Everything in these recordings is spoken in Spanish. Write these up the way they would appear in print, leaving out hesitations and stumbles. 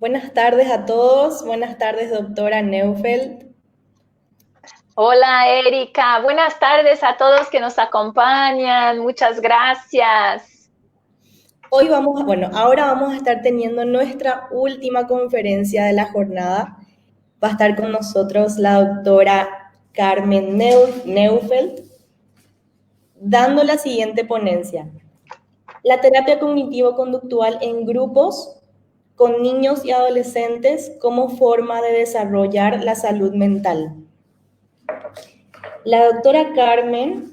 Buenas tardes a todos. Buenas tardes, doctora Neufeld. Hola Erika, buenas tardes a todos que nos acompañan, muchas gracias. Ahora vamos a estar teniendo nuestra última conferencia de la jornada. Va a estar con nosotros la doctora Carmen Neufeld, dando la siguiente ponencia. La terapia cognitivo-conductual en grupos con niños y adolescentes como forma de desarrollar la salud mental. La doctora Carmen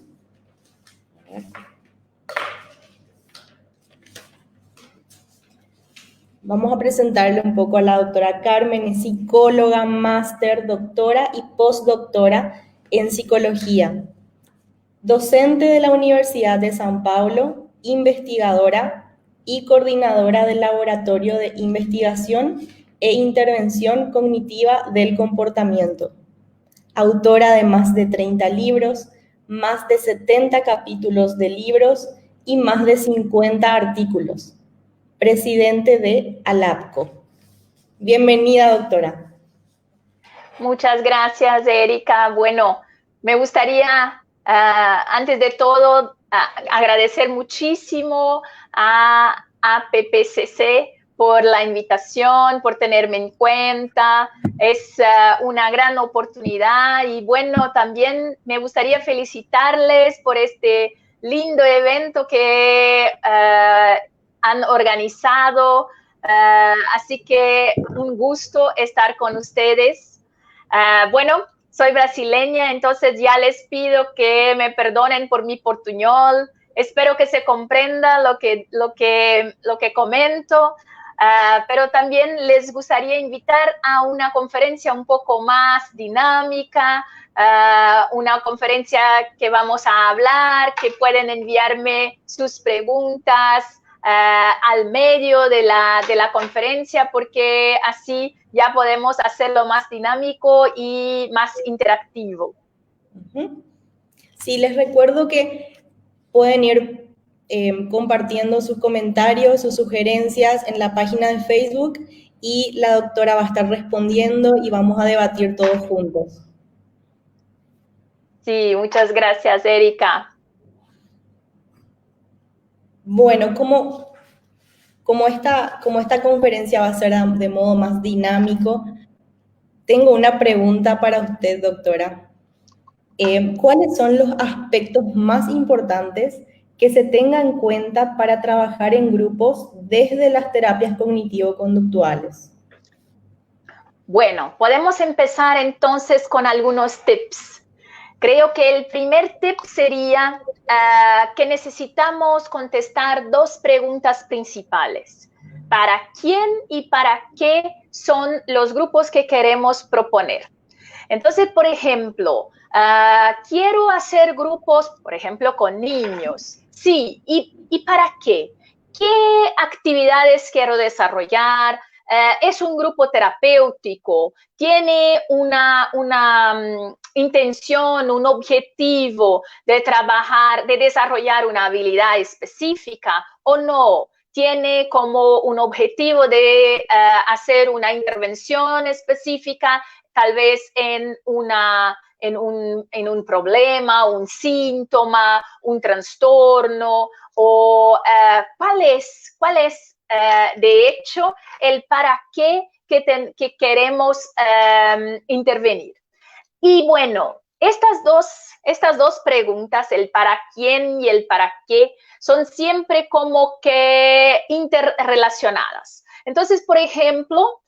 Vamos a presentarle un poco a la doctora Carmen, es psicóloga, máster, doctora y postdoctora en psicología, docente de la Universidad de San Paulo, investigadora y coordinadora del Laboratorio de Investigación e Intervención Cognitiva del Comportamiento, autora de más de 30 libros, más de 70 capítulos de libros y más de 50 artículos. Presidente de ALAPCO. Bienvenida, doctora. Muchas gracias, Erika. Bueno, me gustaría, antes de todo, agradecer muchísimo a PPCC por la invitación, por tenerme en cuenta. Es una gran oportunidad y bueno, también me gustaría felicitarles por este lindo evento que han organizado. Así que un gusto estar con ustedes. Bueno, soy brasileña, entonces ya les pido que me perdonen por mi portuñol. Espero que se comprenda lo que comento, pero también les gustaría invitar a una conferencia un poco más dinámica, una conferencia que vamos a hablar, que pueden enviarme sus preguntas al medio de la conferencia, porque así ya podemos hacerlo más dinámico y más interactivo. Sí, les recuerdo que pueden ir compartiendo sus comentarios, sus sugerencias en la página de Facebook y la doctora va a estar respondiendo y vamos a debatir todos juntos. Sí, muchas gracias, Erika. Bueno, como esta conferencia va a ser de modo más dinámico, tengo una pregunta para usted, doctora. ¿Cuáles son los aspectos más importantes que se tengan en cuenta para trabajar en grupos desde las terapias cognitivo-conductuales? Bueno, podemos empezar entonces con algunos tips. Creo que el primer tip sería que necesitamos contestar dos preguntas principales. ¿Para quién y para qué son los grupos que queremos proponer? Entonces, por ejemplo, quiero hacer grupos, por ejemplo, con niños. Sí, ¿y para qué? ¿Qué actividades quiero desarrollar? ¿Es un grupo terapéutico? ¿Tiene una intención, un objetivo de trabajar, de desarrollar una habilidad específica o no? ¿Tiene como un objetivo de hacer una intervención específica, tal vez en un problema, un síntoma, un trastorno? ¿O cuál es de hecho el para qué que queremos intervenir? Y bueno, estas dos preguntas, el para quién y el para qué, son siempre como que interrelacionadas. Entonces, por ejemplo,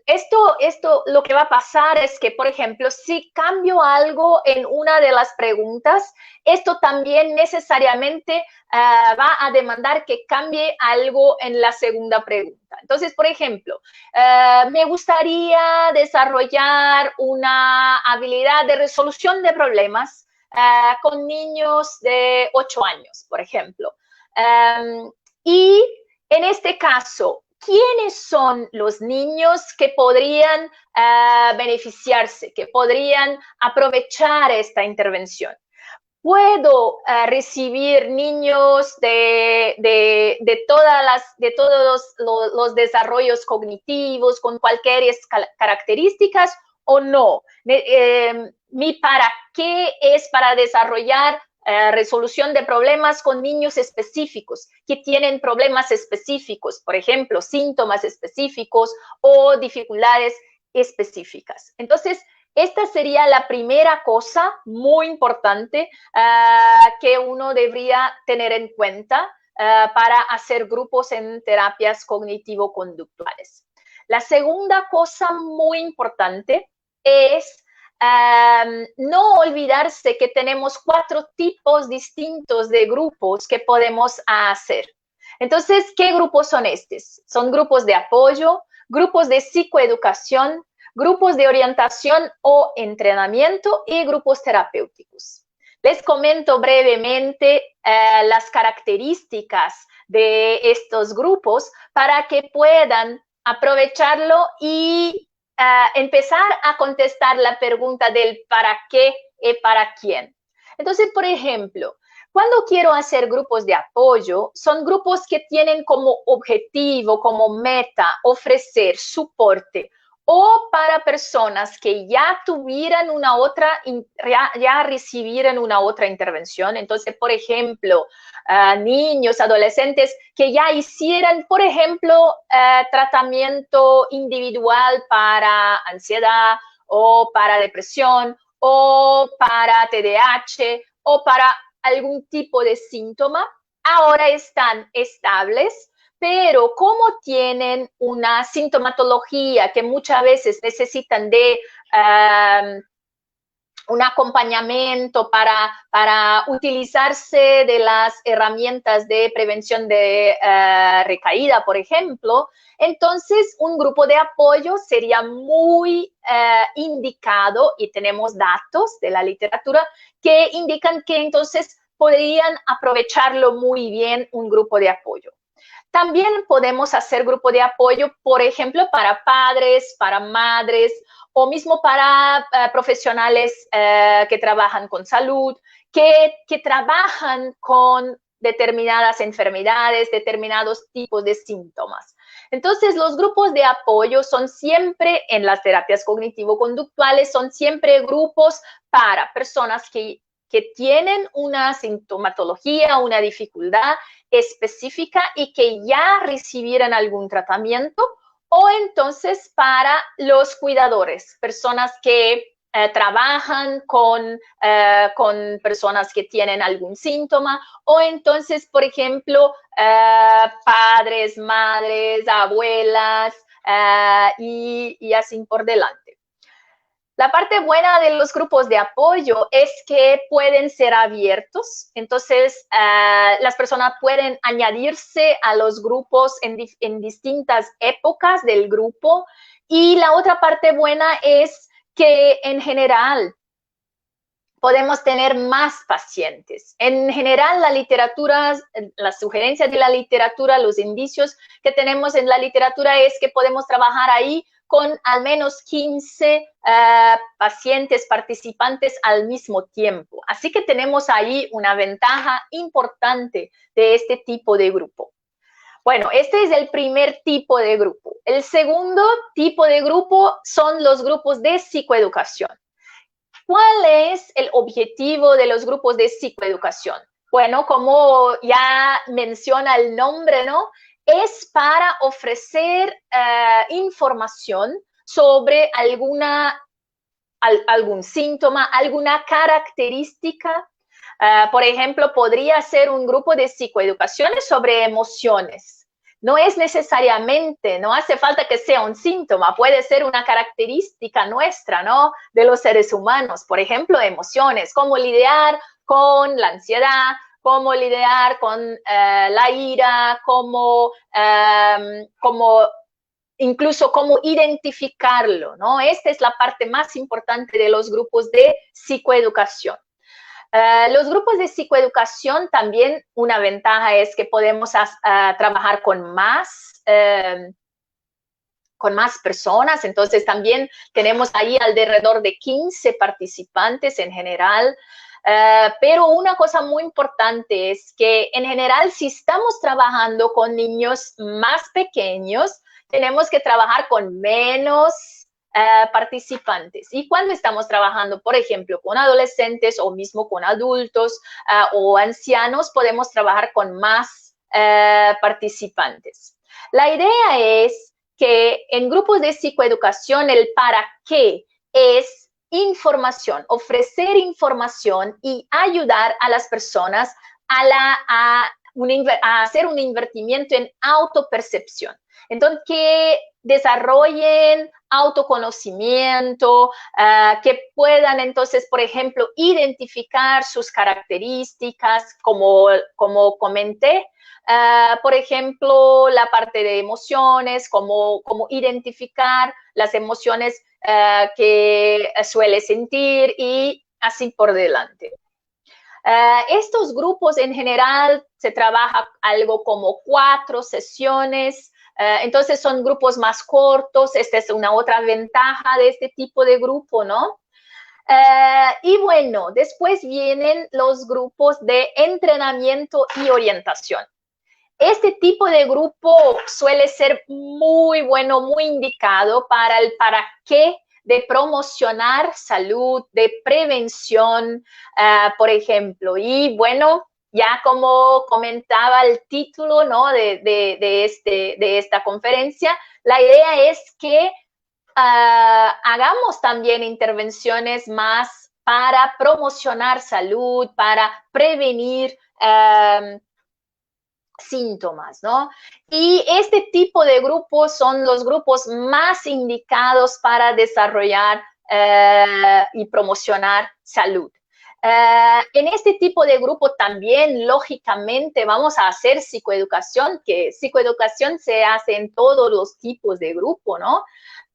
esto lo que va a pasar es que, por ejemplo, si cambio algo en una de las preguntas, esto también necesariamente va a demandar que cambie algo en la segunda pregunta. Entonces, por ejemplo, me gustaría desarrollar una habilidad de resolución de problemas con niños de 8 años, por ejemplo. Y en este caso, ¿quiénes son los niños que podrían beneficiarse, que podrían aprovechar esta intervención? puedo recibir niños de todos los desarrollos cognitivos con cualquier características o no. Mi para qué es para desarrollar resolución de problemas con niños específicos que tienen problemas específicos, por ejemplo, síntomas específicos o dificultades específicas. Entonces, esta sería la primera cosa muy importante que uno debería tener en cuenta para hacer grupos en terapias cognitivo-conductuales. La segunda cosa muy importante es no olvidarse que tenemos 4 tipos distintos de grupos que podemos hacer. Entonces, ¿qué grupos son estos? Son grupos de apoyo, grupos de psicoeducación, grupos de orientación o entrenamiento y grupos terapéuticos. Les comento brevemente las características de estos grupos para que puedan aprovecharlo y empezar a contestar la pregunta del para qué y para quién. Entonces, por ejemplo, cuando quiero hacer grupos de apoyo, son grupos que tienen como objetivo, como meta, ofrecer soporte o para personas que ya tuvieran ya recibieran una otra intervención. Entonces, por ejemplo, niños, adolescentes que ya hicieran, por ejemplo, tratamiento individual para ansiedad o para depresión o para TDAH o para algún tipo de síntoma, ahora están estables, pero como tienen una sintomatología que muchas veces necesitan de un acompañamiento para utilizarse de las herramientas de prevención de recaída, por ejemplo, entonces un grupo de apoyo sería muy indicado y tenemos datos de la literatura que indican que entonces podrían aprovecharlo muy bien un grupo de apoyo. También podemos hacer grupo de apoyo, por ejemplo, para padres, para madres o mismo para profesionales que trabajan con salud, que trabajan con determinadas enfermedades, determinados tipos de síntomas. Entonces, los grupos de apoyo son siempre, en las terapias cognitivo-conductuales, son siempre grupos para personas que tienen una sintomatología, una dificultad específica y que ya recibieran algún tratamiento, o entonces para los cuidadores, personas que trabajan con personas que tienen algún síntoma, o entonces, por ejemplo, padres, madres, abuelas, y así por delante. La parte buena de los grupos de apoyo es que pueden ser abiertos, entonces las personas pueden añadirse a los grupos en distintas épocas del grupo, y la otra parte buena es que en general podemos tener más pacientes. En general, la literatura, las sugerencias de la literatura, los indicios que tenemos en la literatura es que podemos trabajar ahí con al menos 15 pacientes participantes al mismo tiempo. Así que tenemos ahí una ventaja importante de este tipo de grupo. Bueno, este es el primer tipo de grupo. El segundo tipo de grupo son los grupos de psicoeducación. ¿Cuál es el objetivo de los grupos de psicoeducación? Bueno, como ya menciona el nombre, ¿no? Es para ofrecer información sobre algún síntoma, alguna característica. Por ejemplo, podría ser un grupo de psicoeducación sobre emociones. No es necesariamente, no hace falta que sea un síntoma, puede ser una característica nuestra, ¿no? De los seres humanos, por ejemplo, emociones, cómo lidiar con la ansiedad, cómo lidiar con la ira, incluso cómo identificarlo, ¿no? Esta es la parte más importante de los grupos de psicoeducación. Los grupos de psicoeducación también, una ventaja es que podemos trabajar con más personas, entonces también tenemos ahí alrededor de 15 participantes en general. Pero una cosa muy importante es que en general si estamos trabajando con niños más pequeños, tenemos que trabajar con menos participantes. Y cuando estamos trabajando, por ejemplo, con adolescentes o mismo con adultos o ancianos, podemos trabajar con más participantes. La idea es que en grupos de psicoeducación el para qué es información, ofrecer información y ayudar a las personas a hacer un invertimiento en autopercepción. Entonces, que desarrollen autoconocimiento, que puedan entonces, por ejemplo, identificar sus características, como comenté, por ejemplo, la parte de emociones, como identificar las emociones que suele sentir y así por delante. Estos grupos en general se trabaja algo como 4 sesiones, entonces son grupos más cortos. Esta es una otra ventaja de este tipo de grupo, ¿no? Y bueno, después vienen los grupos de entrenamiento y orientación. Este tipo de grupo suele ser muy bueno, muy indicado para el para qué de promocionar salud, de prevención, por ejemplo. Y bueno, ya como comentaba el título, ¿no?, de esta conferencia, la idea es que hagamos también intervenciones más para promocionar salud, para prevenir síntomas, ¿no? Y este tipo de grupos son los grupos más indicados para desarrollar y promocionar salud. En este tipo de grupo también, lógicamente, vamos a hacer psicoeducación, que psicoeducación se hace en todos los tipos de grupo, ¿no?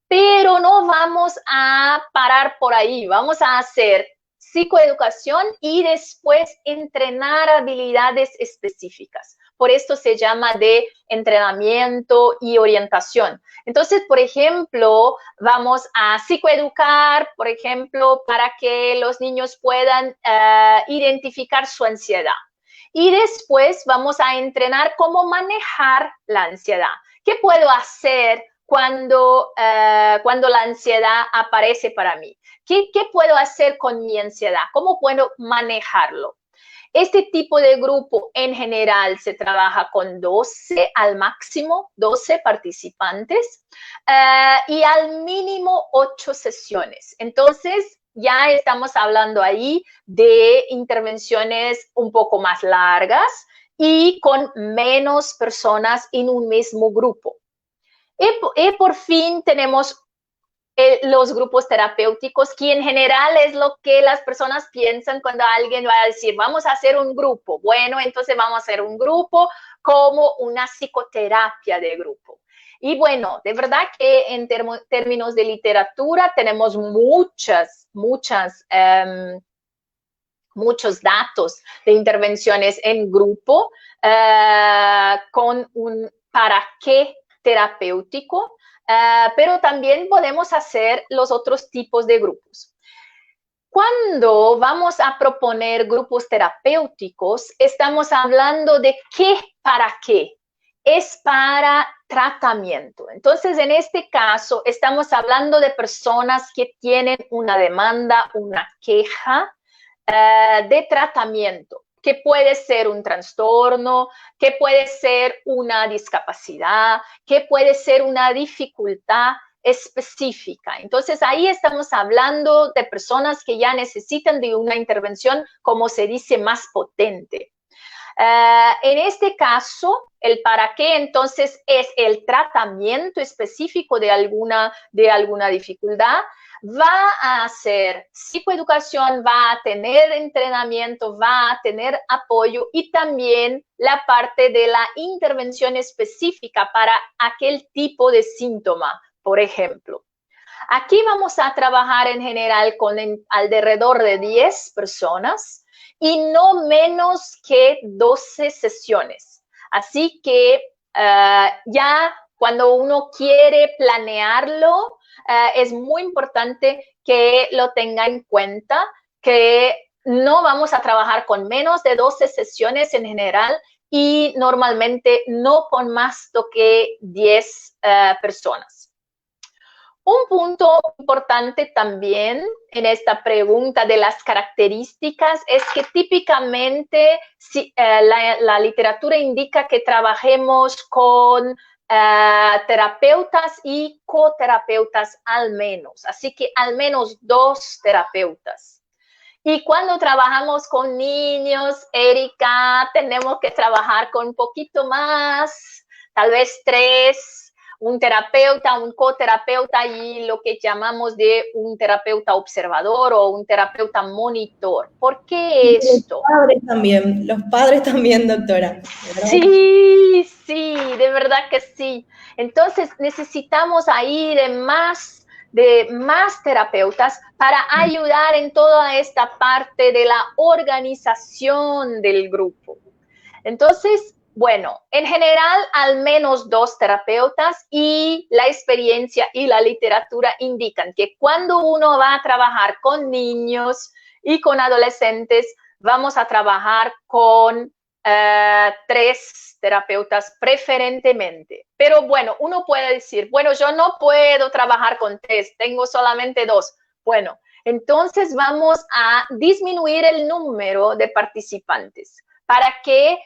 Pero no vamos a parar por ahí, vamos a hacer psicoeducación y después entrenar habilidades específicas. Por esto se llama de entrenamiento y orientación. Entonces, por ejemplo, vamos a psicoeducar, por ejemplo, para que los niños puedan identificar su ansiedad. Y después vamos a entrenar cómo manejar la ansiedad. ¿Qué puedo hacer cuando la ansiedad aparece para mí? ¿Qué puedo hacer con mi ansiedad? ¿Cómo puedo manejarlo? Este tipo de grupo en general se trabaja con 12, al máximo 12 participantes y al mínimo 8 sesiones. Entonces, ya estamos hablando ahí de intervenciones un poco más largas y con menos personas en un mismo grupo. Y por fin tenemos los grupos terapéuticos, que en general es lo que las personas piensan cuando alguien va a decir, vamos a hacer un grupo. Bueno, entonces vamos a hacer un grupo como una psicoterapia de grupo. Y bueno, de verdad que en términos de literatura tenemos muchos datos de intervenciones en grupo con un para qué terapéutico. Pero también podemos hacer los otros tipos de grupos. Cuando vamos a proponer grupos terapéuticos, estamos hablando de qué para qué. Es para tratamiento. Entonces, en este caso, estamos hablando de personas que tienen una demanda, una queja de tratamiento, que puede ser un trastorno, que puede ser una discapacidad, que puede ser una dificultad específica. Entonces, ahí estamos hablando de personas que ya necesitan de una intervención, como se dice, más potente. En este caso, el para qué entonces es el tratamiento específico de alguna dificultad. Va a hacer psicoeducación, va a tener entrenamiento, va a tener apoyo y también la parte de la intervención específica para aquel tipo de síntoma, por ejemplo. Aquí vamos a trabajar en general con alrededor de 10 personas y no menos que 12 sesiones. Así que ya cuando uno quiere planearlo, es muy importante que lo tenga en cuenta, que no vamos a trabajar con menos de 12 sesiones en general y normalmente no con más que 10 personas. Un punto importante también en esta pregunta de las características es que típicamente la literatura indica que trabajemos con terapeutas y coterapeutas al menos, así que al menos 2 terapeutas. Y cuando trabajamos con niños, Erika, tenemos que trabajar con un poquito más, tal vez 3, un terapeuta, un coterapeuta y lo que llamamos de un terapeuta observador o un terapeuta monitor. ¿Por qué esto? Los padres también, doctora, ¿verdad? Sí, sí, de verdad que sí. Entonces necesitamos ahí de más terapeutas para ayudar en toda esta parte de la organización del grupo. Entonces, bueno, en general, al menos 2 terapeutas y la experiencia y la literatura indican que cuando uno va a trabajar con niños y con adolescentes, vamos a trabajar con 3 terapeutas preferentemente. Pero bueno, uno puede decir, bueno, yo no puedo trabajar con 3, tengo solamente 2. Bueno, entonces vamos a disminuir el número de participantes para que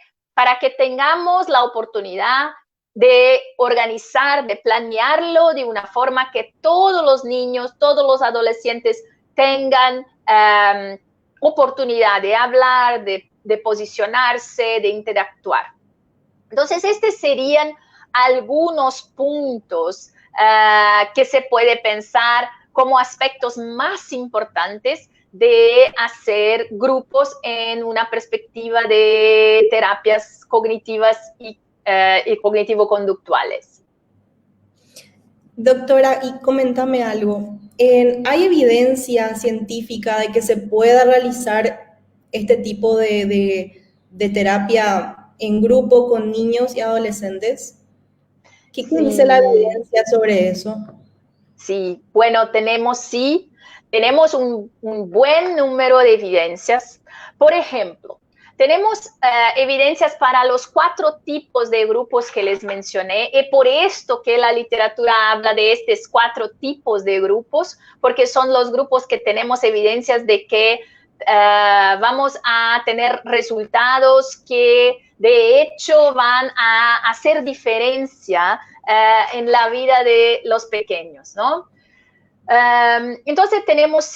tengamos la oportunidad de organizar, de planearlo de una forma que todos los niños, todos los adolescentes tengan oportunidad de hablar, de posicionarse, de interactuar. Entonces, estos serían algunos puntos que se puede pensar como aspectos más importantes de hacer grupos en una perspectiva de terapias cognitivas y cognitivo-conductuales. Doctora, y coméntame algo. ¿Hay evidencia científica de que se pueda realizar este tipo de terapia en grupo con niños y adolescentes? ¿Qué dice la evidencia sobre eso? Sí, bueno, tenemos un buen número de evidencias. Por ejemplo, tenemos evidencias para los 4 tipos de grupos que les mencioné, y por esto que la literatura habla de estos 4 tipos de grupos, porque son los grupos que tenemos evidencias de que vamos a tener resultados que de hecho van a hacer diferencia en la vida de los pequeños, ¿no? Entonces tenemos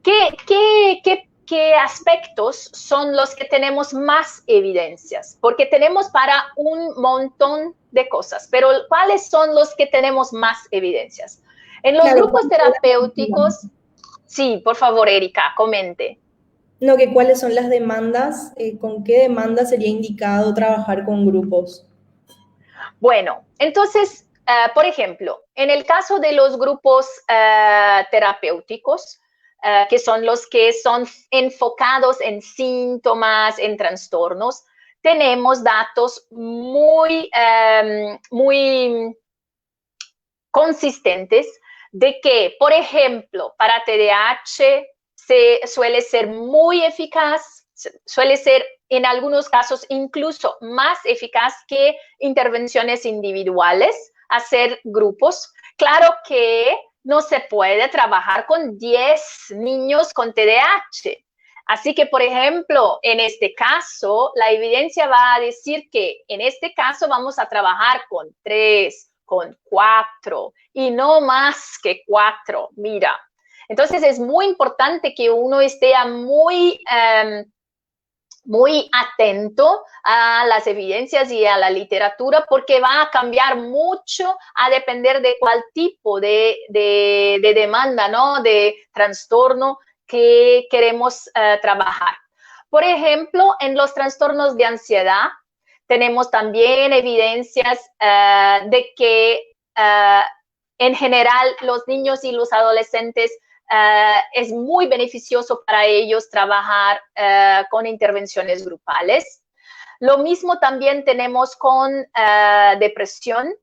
¿Qué aspectos son los que tenemos más evidencias? Porque tenemos para un montón de cosas, pero ¿cuáles son los que tenemos más evidencias? En los grupos terapéuticos, sí, por favor, Erika, comente. No, que cuáles son las demandas, con qué demanda sería indicado trabajar con grupos. Bueno, entonces, por ejemplo, en el caso de los grupos terapéuticos, que son los que son enfocados en síntomas, en trastornos, tenemos datos muy consistentes de que, por ejemplo, para TDAH se suele ser muy eficaz, suele ser en algunos casos incluso más eficaz que intervenciones individuales, hacer grupos. Claro que no se puede trabajar con 10 niños con TDAH. Así que, por ejemplo, en este caso, la evidencia va a decir que en este caso vamos a trabajar con 3, con 4 y no más que 4. Mira, entonces es muy importante que uno esté muy atento a las evidencias y a la literatura porque va a cambiar mucho a depender de cuál tipo de demanda, ¿no? De trastorno que queremos trabajar. Por ejemplo, en los trastornos de ansiedad tenemos también evidencias de que en general los niños y los adolescentes es muy beneficioso para ellos trabajar con intervenciones grupales. Lo mismo también tenemos con depresión.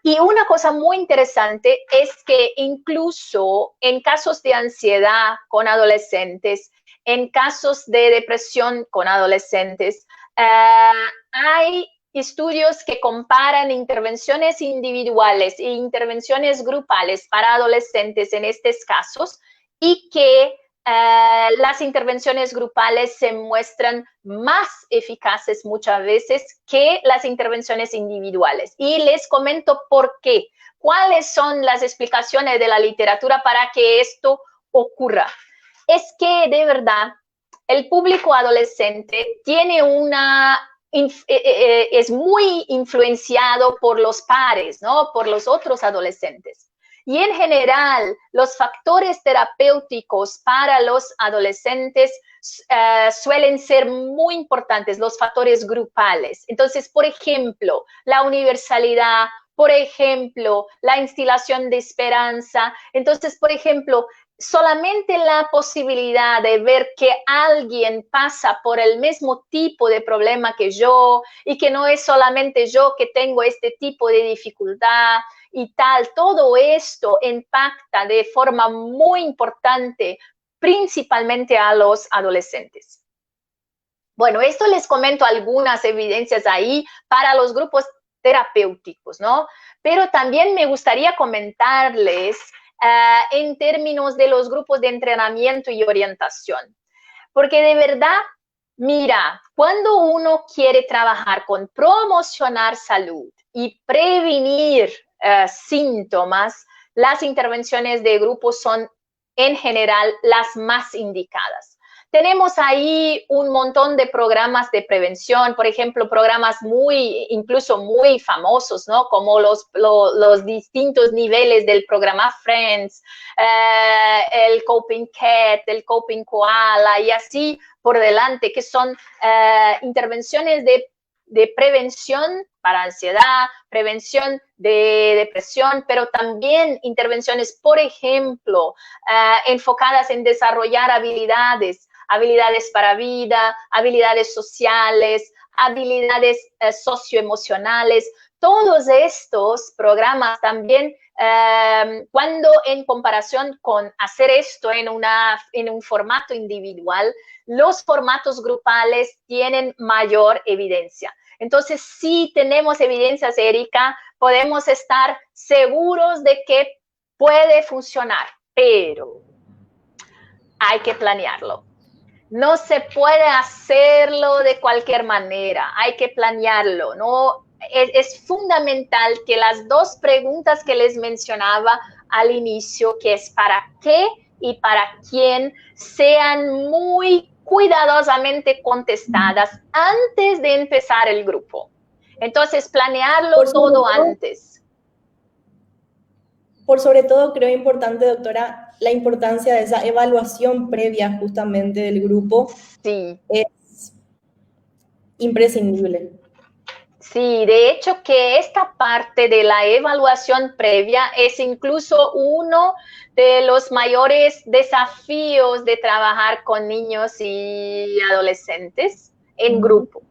Y una cosa muy interesante es que incluso en casos de ansiedad con adolescentes, en casos de depresión con adolescentes, hay estudios que comparan intervenciones individuales e intervenciones grupales para adolescentes en estos casos y que las intervenciones grupales se muestran más eficaces muchas veces que las intervenciones individuales. Y les comento por qué. ¿Cuáles son las explicaciones de la literatura para que esto ocurra? Es que de verdad el público adolescente tiene es muy influenciado por los pares, ¿no? Por los otros adolescentes. Y en general, los factores terapéuticos para los adolescentes suelen ser muy importantes, los factores grupales. Entonces, por ejemplo, la universalidad, por ejemplo, la instilación de esperanza. Entonces, por ejemplo, solamente la posibilidad de ver que alguien pasa por el mismo tipo de problema que yo y que no es solamente yo que tengo este tipo de dificultad y tal, todo esto impacta de forma muy importante principalmente a los adolescentes. Bueno, esto les comento algunas evidencias ahí para los grupos terapéuticos, ¿no? Pero también me gustaría comentarles en términos de los grupos de entrenamiento y orientación. Porque de verdad, mira, cuando uno quiere trabajar con promocionar salud y prevenir síntomas, las intervenciones de grupo son en general las más indicadas. Tenemos ahí un montón de programas de prevención, por ejemplo, programas incluso muy famosos, ¿no? Como los distintos niveles del programa Friends, el Coping Cat, el Coping Koala y así por delante, que son intervenciones de prevención para ansiedad, prevención de depresión, pero también intervenciones, por ejemplo, enfocadas en desarrollar habilidades para vida, habilidades sociales, habilidades socioemocionales. Todos estos programas también, cuando en comparación con hacer esto en un formato individual, los formatos grupales tienen mayor evidencia. Entonces, si tenemos evidencias, Erika, podemos estar seguros de que puede funcionar, pero hay que planearlo. No se puede hacerlo de cualquier manera, hay que planearlo, ¿no? Es fundamental que las dos preguntas que les mencionaba al inicio, que es para qué y para quién, sean muy cuidadosamente contestadas antes de empezar el grupo. Entonces, planearlo todo antes. Por sobre todo, creo importante, doctora, la importancia de esa evaluación previa justamente del grupo. Sí. Es imprescindible. Sí, de hecho que esta parte de la evaluación previa es incluso uno de los mayores desafíos de trabajar con niños y adolescentes en grupo.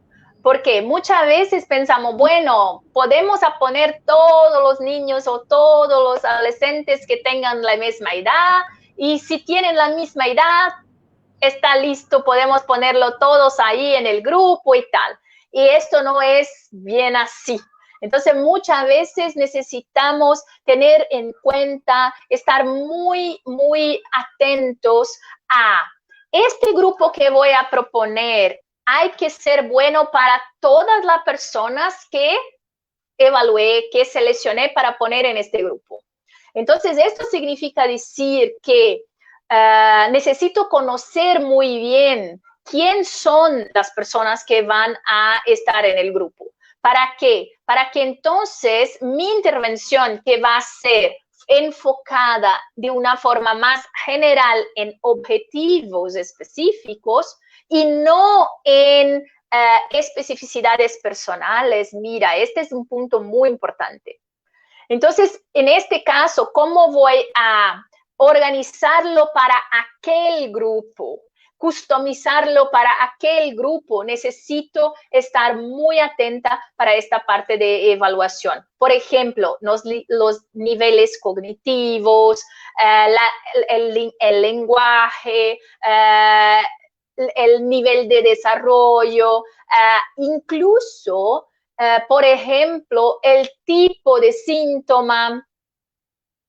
Porque muchas veces pensamos, bueno, podemos poner todos los niños o todos los adolescentes que tengan la misma edad y si tienen la misma edad, está listo, podemos ponerlo todos ahí en el grupo y tal. Y esto no es bien así. Entonces, muchas veces necesitamos tener en cuenta, estar muy, muy atentos a este grupo que voy a proponer. Hay que ser bueno para todas las personas que evalué, que seleccioné para poner en este grupo. Entonces, esto significa decir que necesito conocer muy bien quién son las personas que van a estar en el grupo. ¿Para qué? Para que entonces mi intervención, que va a ser enfocada de una forma más general en objetivos específicos y no en especificidades personales. Mira, este es un punto muy importante. Entonces, en este caso, ¿cómo voy a organizarlo para aquel grupo? customizarlo para aquel grupo. Necesito estar muy atenta para esta parte de evaluación. Por ejemplo, los niveles cognitivos, el lenguaje, el nivel de desarrollo, incluso, por ejemplo, el tipo de síntoma.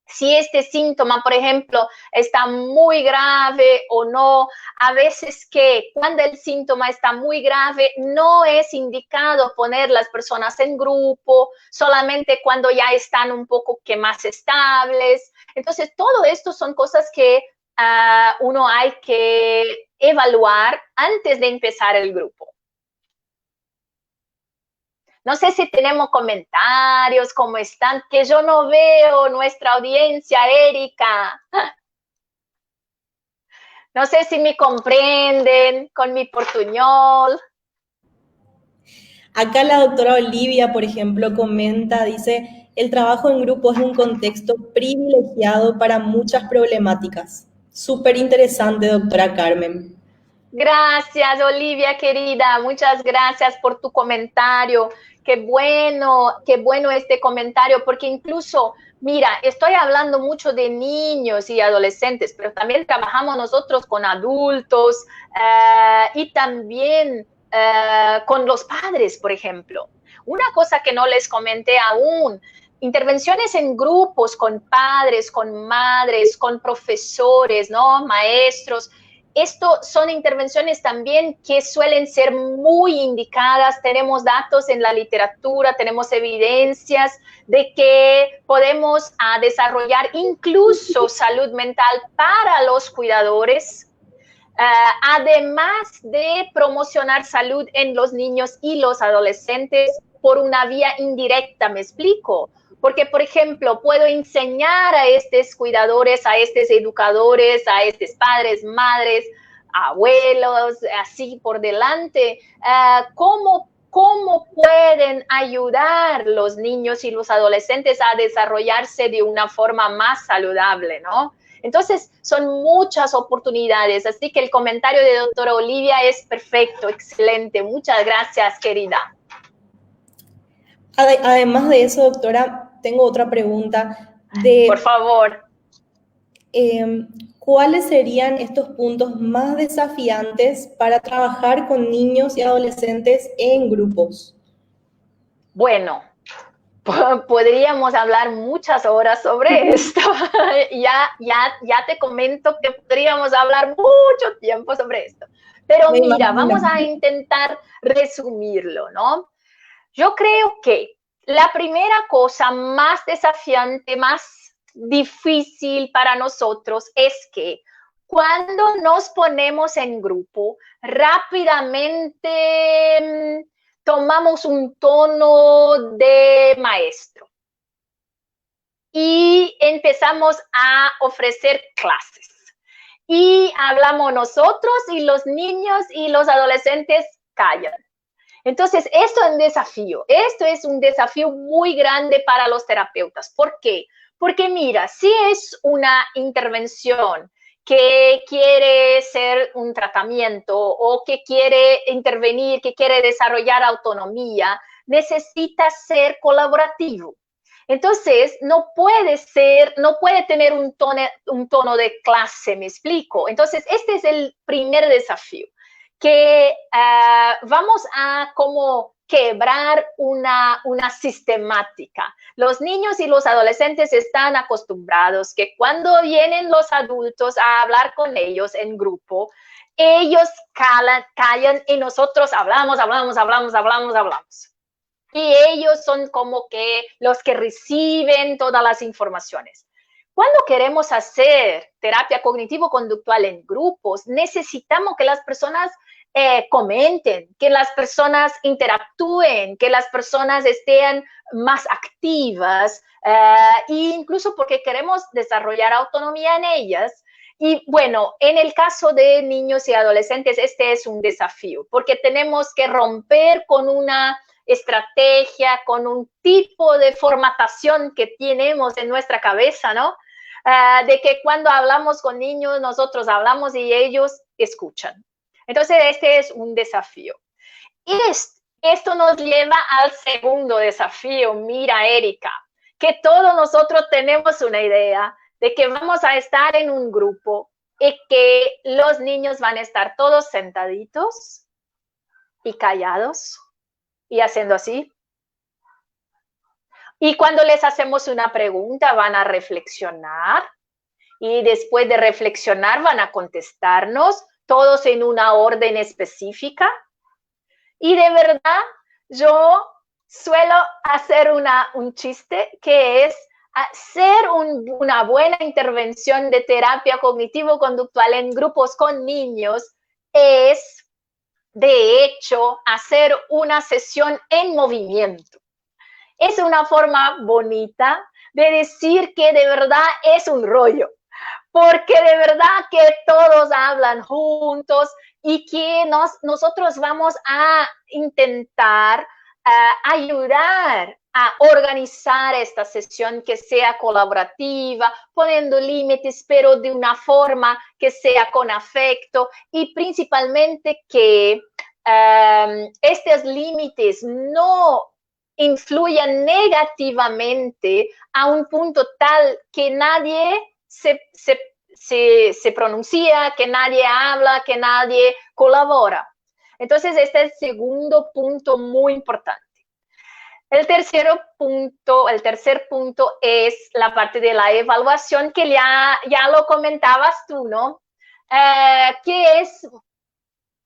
Si este síntoma, por ejemplo, está muy grave o no, a veces que cuando el síntoma está muy grave, no es indicado poner las personas en grupo, solamente cuando ya están un poco que más estables. Entonces, todo esto son cosas que uno hay que evaluar antes de empezar el grupo. No sé si tenemos comentarios, cómo están, que yo no veo nuestra audiencia, Erika. No sé si me comprenden con mi portuñol. Acá la doctora Olivia, por ejemplo, comenta, dice, el trabajo en grupo es un contexto privilegiado para muchas problemáticas. Súper interesante, doctora Carmen. Gracias, Olivia, querida. Muchas gracias por tu comentario. Qué bueno este comentario, porque incluso, mira, estoy hablando mucho de niños y adolescentes, pero también trabajamos nosotros con adultos y también con los padres, por ejemplo. Una cosa que no les comenté aún, intervenciones en grupos con padres, con madres, con profesores, ¿no? Maestros. Esto son intervenciones también que suelen ser muy indicadas. Tenemos datos en la literatura, tenemos evidencias de que podemos desarrollar incluso salud mental para los cuidadores, además de promocionar salud en los niños y los adolescentes por una vía indirecta. ¿Me explico? Porque, por ejemplo, puedo enseñar a estos cuidadores, a estos educadores, a estos padres, madres, abuelos, así por delante, cómo pueden ayudar los niños y los adolescentes a desarrollarse de una forma más saludable, ¿no? Entonces, son muchas oportunidades, así que el comentario de doctora Olivia es perfecto, excelente. Muchas gracias, querida. Además de eso, doctora, tengo otra pregunta. Por favor. ¿Cuáles serían estos puntos más desafiantes para trabajar con niños y adolescentes en grupos? Bueno, podríamos hablar muchas horas sobre esto. ya te comento que podríamos hablar mucho tiempo sobre esto. Pero mira, vamos a intentar resumirlo, ¿no? Yo creo que la primera cosa más desafiante, más difícil para nosotros es que cuando nos ponemos en grupo, rápidamente tomamos un tono de maestro y empezamos a ofrecer clases. Y hablamos nosotros y los niños y los adolescentes callan. Entonces, esto es un desafío. Esto es un desafío muy grande para los terapeutas. ¿Por qué? Porque mira, si es una intervención que quiere ser un tratamiento o que quiere intervenir, que quiere desarrollar autonomía, necesita ser colaborativo. Entonces, no puede tener un tono de clase, ¿me explico? Entonces, este es el primer desafío, que vamos a como quebrar una sistemática. Los niños y los adolescentes están acostumbrados que cuando vienen los adultos a hablar con ellos en grupo, ellos callan y nosotros hablamos. Y ellos son como que los que reciben todas las informaciones. Cuando queremos hacer terapia cognitivo-conductual en grupos, necesitamos que las personas comenten, que las personas interactúen, que las personas estén más activas, incluso porque queremos desarrollar autonomía en ellas. Y bueno, en el caso de niños y adolescentes, este es un desafío, porque tenemos que romper con una estrategia, con un tipo de formatación que tenemos en nuestra cabeza, ¿no? de que cuando hablamos con niños, nosotros hablamos y ellos escuchan. Entonces, este es un desafío. Y esto nos lleva al segundo desafío. Mira, Erika, que todos nosotros tenemos una idea de que vamos a estar en un grupo y que los niños van a estar todos sentaditos y callados y haciendo así. Y cuando les hacemos una pregunta, van a reflexionar y después de reflexionar van a contestarnos, todos en una orden específica. Y de verdad, yo suelo hacer un chiste que es hacer una buena intervención de terapia cognitivo-conductual en grupos con niños es, de hecho, hacer una sesión en movimiento. Es una forma bonita de decir que de verdad es un rollo, porque de verdad que todos hablan juntos y que nosotros vamos a intentar ayudar a organizar esta sesión que sea colaborativa, poniendo límites, pero de una forma que sea con afecto y principalmente que estos límites no influyan negativamente a un punto tal que nadie se pronuncia, que nadie habla, que nadie colabora. Entonces, este es el segundo punto muy importante. El tercer punto es la parte de la evaluación que ya lo comentabas tú, ¿no? Que es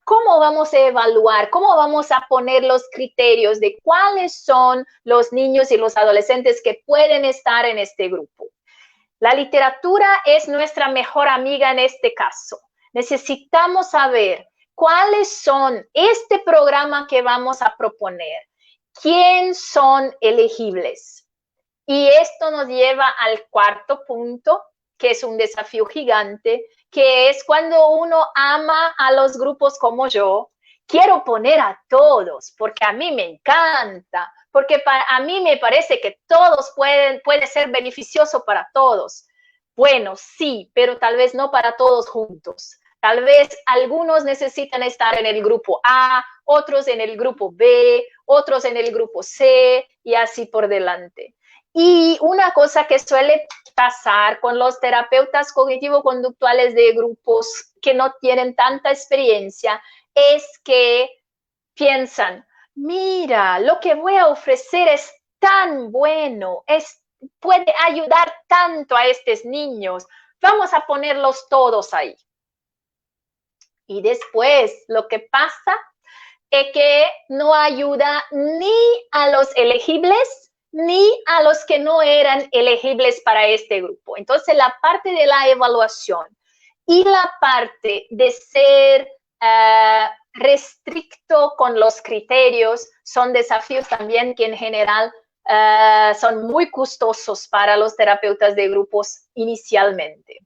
cómo vamos a evaluar, cómo vamos a poner los criterios de cuáles son los niños y los adolescentes que pueden estar en este grupo. La literatura es nuestra mejor amiga en este caso. Necesitamos saber cuáles son este programa que vamos a proponer, quién son elegibles. Y esto nos lleva al cuarto punto, que es un desafío gigante, que es cuando uno ama a los grupos como yo, quiero poner a todos, porque a mí me encanta, porque a mí me parece que todos puede ser beneficioso para todos. Bueno, sí, pero tal vez no para todos juntos. Tal vez algunos necesitan estar en el grupo A, otros en el grupo B, otros en el grupo C y así por delante. Y una cosa que suele pasar con los terapeutas cognitivo-conductuales de grupos que no tienen tanta experiencia es que piensan, mira, lo que voy a ofrecer es tan bueno, puede ayudar tanto a estos niños, vamos a ponerlos todos ahí. Y después lo que pasa es que no ayuda ni a los elegibles ni a los que no eran elegibles para este grupo. Entonces, la parte de la evaluación y la parte de ser restricto con los criterios son desafíos también que en general son muy costosos para los terapeutas de grupos inicialmente.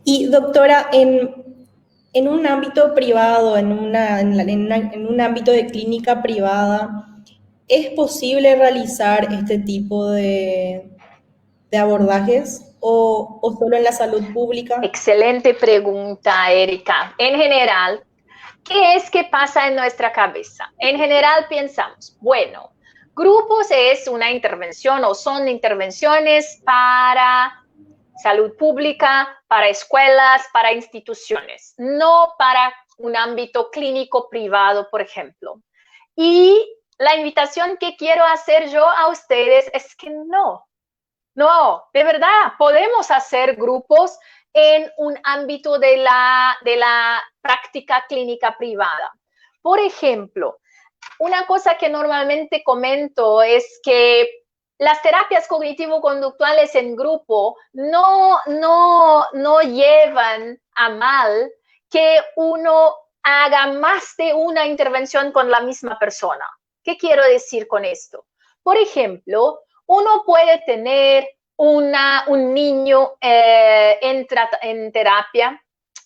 Y doctora, en un ámbito privado, en un ámbito de clínica privada, ¿es posible realizar este tipo de abordajes o solo en la salud pública? Excelente pregunta, Erika. En general, ¿qué es que pasa en nuestra cabeza? En general pensamos, bueno, grupos es una intervención o son intervenciones para salud pública, para escuelas, para instituciones, no para un ámbito clínico privado, por ejemplo. Y la invitación que quiero hacer yo a ustedes es que no, de verdad, podemos hacer grupos en un ámbito de la práctica clínica privada. Por ejemplo, una cosa que normalmente comento es que las terapias cognitivo-conductuales en grupo no llevan a mal que uno haga más de una intervención con la misma persona. ¿Qué quiero decir con esto? Por ejemplo, uno puede tener un niño en terapia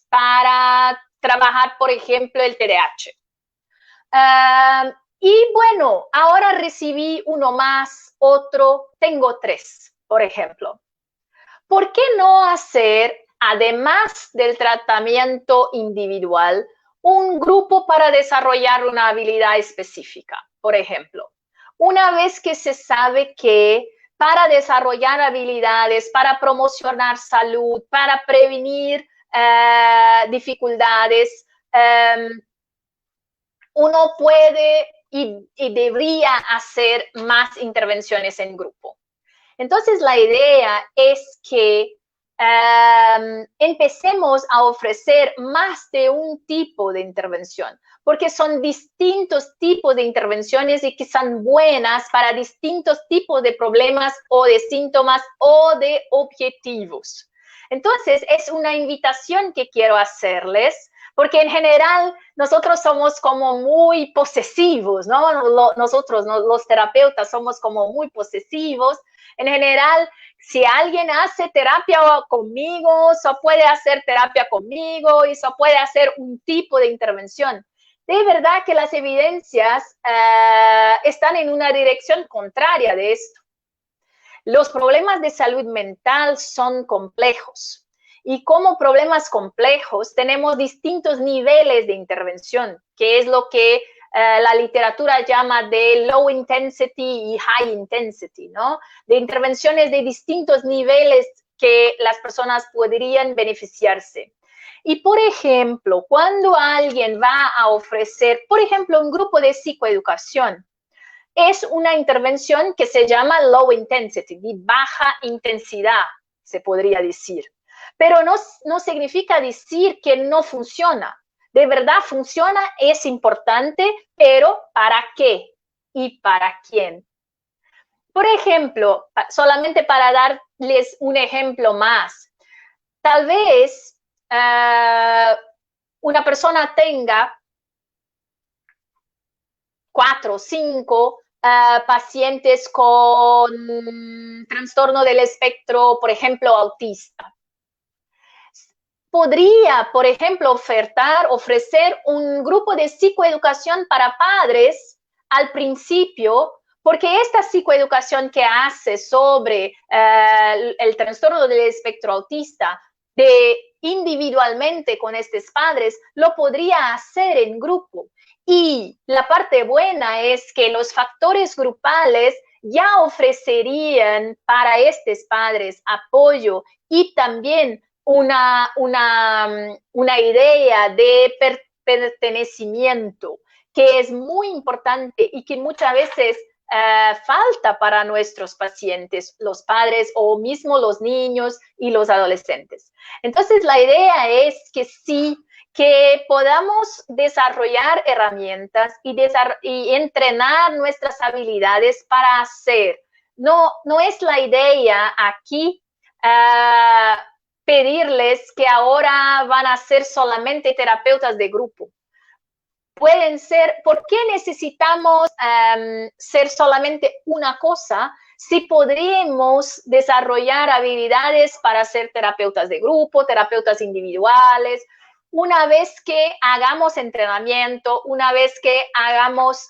para trabajar, por ejemplo, el TDAH. Y bueno, ahora recibí uno más, otro, tengo 3, por ejemplo. ¿Por qué no hacer, además del tratamiento individual, un grupo para desarrollar una habilidad específica? Por ejemplo, una vez que se sabe que para desarrollar habilidades, para promocionar salud, para prevenir dificultades, uno puede y debería hacer más intervenciones en grupo. Entonces, la idea es que empecemos a ofrecer más de un tipo de intervención, porque son distintos tipos de intervenciones y que son buenas para distintos tipos de problemas o de síntomas o de objetivos. Entonces, es una invitación que quiero hacerles, porque en general nosotros somos como muy posesivos, ¿no? Nosotros, los terapeutas, somos como muy posesivos. En general, si alguien hace terapia conmigo, eso puede hacer terapia conmigo y eso puede hacer un tipo de intervención. De verdad que las evidencias están en una dirección contraria de esto. Los problemas de salud mental son complejos y como problemas complejos tenemos distintos niveles de intervención, que es lo que la literatura llama de low intensity y high intensity, ¿no? De intervenciones de distintos niveles que las personas podrían beneficiarse. Y, por ejemplo, cuando alguien va a ofrecer, por ejemplo, un grupo de psicoeducación, es una intervención que se llama low intensity, de baja intensidad, se podría decir. Pero no significa decir que no funciona. De verdad funciona, es importante, pero ¿para qué? ¿Y para quién? Por ejemplo, solamente para darles un ejemplo más, tal vez una persona tenga 4 o 5 pacientes con trastorno del espectro, por ejemplo, autista. Podría, por ejemplo, ofrecer un grupo de psicoeducación para padres al principio, porque esta psicoeducación que hace sobre el trastorno del espectro autista individualmente con estos padres, lo podría hacer en grupo. Y la parte buena es que los factores grupales ya ofrecerían para estos padres apoyo y también una idea de pertenecimiento, que es muy importante y que muchas veces falta para nuestros pacientes, los padres o mismo los niños y los adolescentes. Entonces, la idea es que sí, que podamos desarrollar herramientas y entrenar nuestras habilidades para hacer. No es la idea aquí pedirles que ahora van a ser solamente terapeutas de grupo. Pueden ser, ¿por qué necesitamos ser solamente una cosa si podríamos desarrollar habilidades para ser terapeutas de grupo, terapeutas individuales? Una vez que hagamos entrenamiento, una vez que hagamos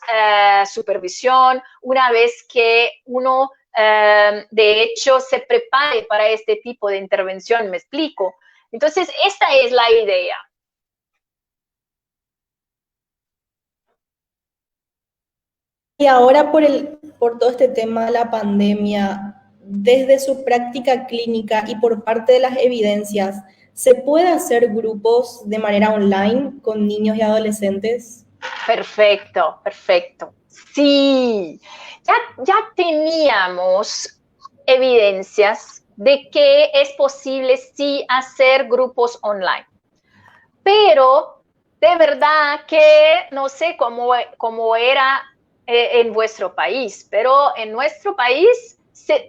supervisión, una vez que uno de hecho se prepare para este tipo de intervención, ¿me explico? Entonces, esta es la idea. Y ahora por todo este tema de la pandemia, desde su práctica clínica y por parte de las evidencias, ¿se puede hacer grupos de manera online con niños y adolescentes? Perfecto, perfecto. Sí, ya teníamos evidencias de que es posible sí hacer grupos online, pero de verdad que no sé cómo era en vuestro país, pero en nuestro país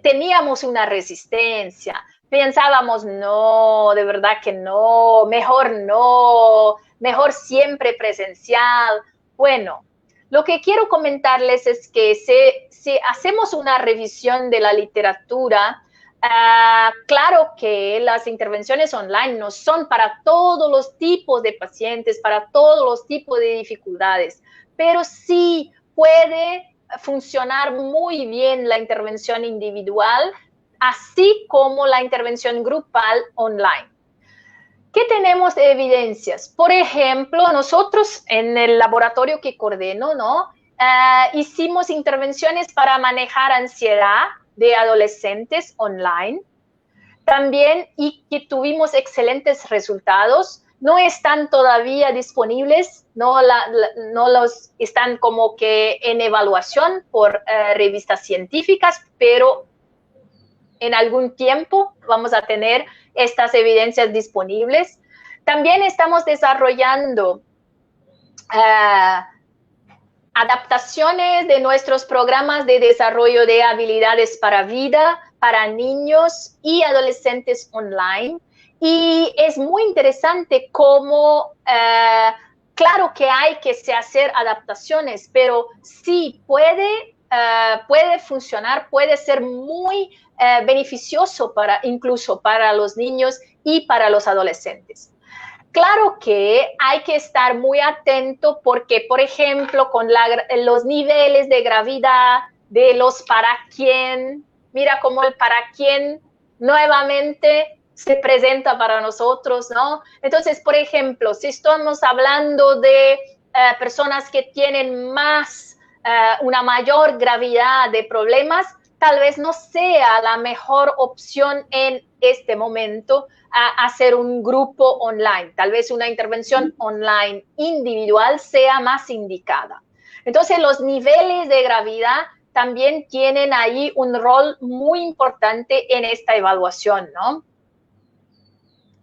teníamos una resistencia. Pensábamos, no, de verdad que no, mejor siempre presencial. Bueno, lo que quiero comentarles es que si hacemos una revisión de la literatura, claro que las intervenciones online no son para todos los tipos de pacientes, para todos los tipos de dificultades, pero sí puede funcionar muy bien la intervención individual, así como la intervención grupal online. ¿Qué tenemos de evidencias? Por ejemplo, nosotros en el laboratorio que coordeno, ¿no? Hicimos intervenciones para manejar ansiedad de adolescentes online. También, y que tuvimos excelentes resultados. No están todavía disponibles, no los están como que en evaluación por revistas científicas, pero en algún tiempo vamos a tener estas evidencias disponibles. También estamos desarrollando adaptaciones de nuestros programas de desarrollo de habilidades para vida, para niños y adolescentes online. Y es muy interesante cómo, claro que hay que hacer adaptaciones, pero sí puede funcionar, puede ser muy beneficioso incluso para los niños y para los adolescentes. Claro que hay que estar muy atento porque, por ejemplo, con los niveles de gravedad de los para quién, mira cómo el para quién nuevamente se presenta para nosotros, ¿no? Entonces, por ejemplo, si estamos hablando de personas que tienen una mayor gravedad de problemas, tal vez no sea la mejor opción en este momento a hacer un grupo online. Tal vez una intervención online individual sea más indicada. Entonces, los niveles de gravedad también tienen ahí un rol muy importante en esta evaluación, ¿no?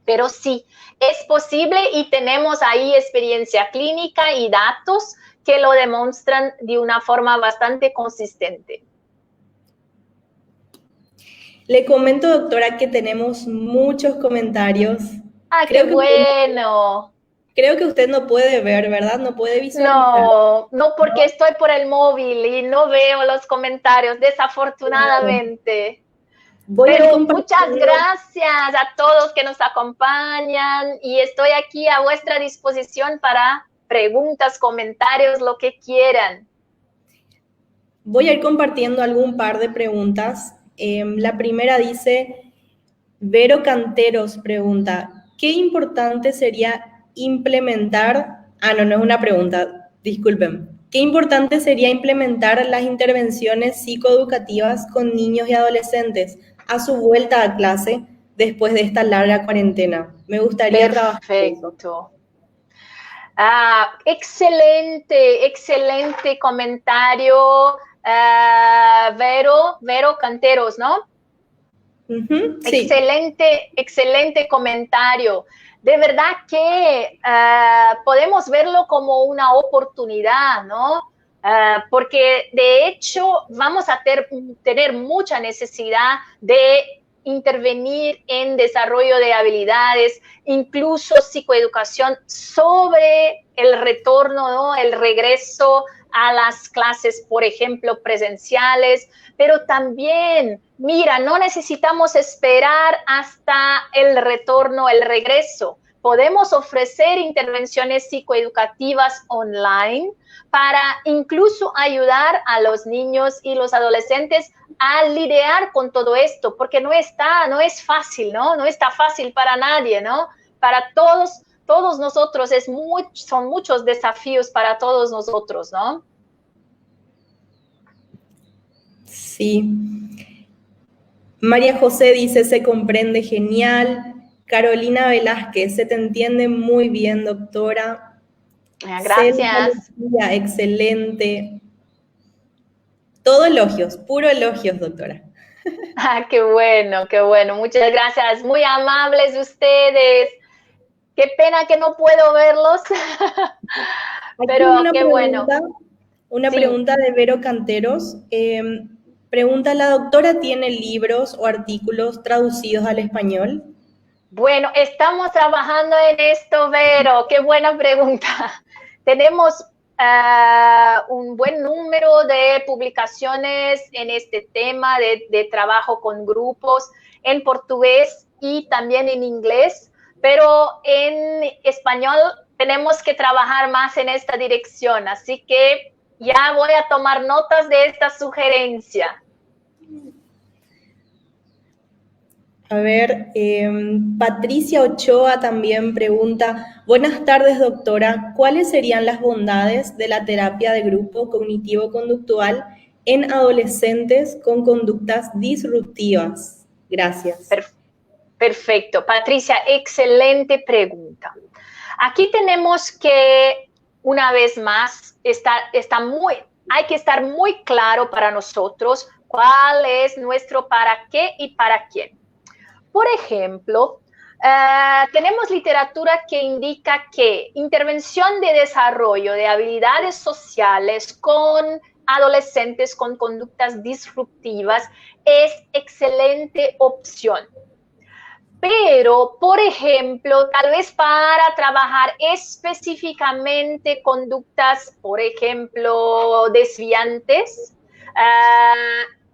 Pero sí, es posible y tenemos ahí experiencia clínica y datos que lo demuestran de una forma bastante consistente. Le comento, doctora, que tenemos muchos comentarios. ¡Ah, qué bueno! Creo que usted no puede ver, ¿verdad? No puede visualizar. No, porque estoy por el móvil y no veo los comentarios, desafortunadamente. Pero muchas gracias a todos que nos acompañan y estoy aquí a vuestra disposición para preguntas, comentarios, lo que quieran. Voy a ir compartiendo algún par de preguntas. La primera dice, Vero Canteros pregunta, ¿qué importante sería implementar? No es una pregunta, disculpen. ¿Qué importante sería implementar las intervenciones psicoeducativas con niños y adolescentes a su vuelta a clase después de esta larga cuarentena? Me gustaría trabajar. Perfecto. Excelente comentario, Vero Canteros, ¿no? Sí. Excelente comentario. De verdad que podemos verlo como una oportunidad, ¿no? Porque de hecho vamos a tener mucha necesidad de intervenir en desarrollo de habilidades, incluso psicoeducación sobre el retorno, ¿no? El regreso a las clases, por ejemplo, presenciales, pero también, mira, no necesitamos esperar hasta el retorno, el regreso. Podemos ofrecer intervenciones psicoeducativas online para incluso ayudar a los niños y los adolescentes a lidiar con todo esto, porque no es fácil, ¿no? No está fácil para nadie, ¿no? Para todos nosotros son muchos desafíos para todos nosotros, ¿no? Sí. María José dice, se comprende genial. Carolina Velázquez, se te entiende muy bien, doctora. Gracias. Lucía, excelente. Todo elogios, puro elogios, doctora. Qué bueno, qué bueno. Muchas gracias. Muy amables ustedes. Qué pena que no puedo verlos. Pero qué bueno. Una pregunta de Vero Canteros. Pregunta, ¿la doctora tiene libros o artículos traducidos al español? Bueno, estamos trabajando en esto, Vero. Qué buena pregunta. Tenemos un buen número de publicaciones en este tema de trabajo con grupos en portugués y también en inglés, pero en español tenemos que trabajar más en esta dirección. Así que Ya voy a tomar notas de esta sugerencia. A ver, Patricia Ochoa también pregunta, buenas tardes doctora, ¿cuáles serían las bondades de la terapia de grupo cognitivo-conductual en adolescentes con conductas disruptivas? Gracias. Perfecto. Patricia, excelente pregunta. Aquí tenemos que, una vez más, hay que estar muy claro para nosotros cuál es nuestro para qué y para quién. Por ejemplo, tenemos literatura que indica que intervención de desarrollo de habilidades sociales con adolescentes con conductas disruptivas es excelente opción. Pero, por ejemplo, tal vez para trabajar específicamente conductas, por ejemplo, desviantes,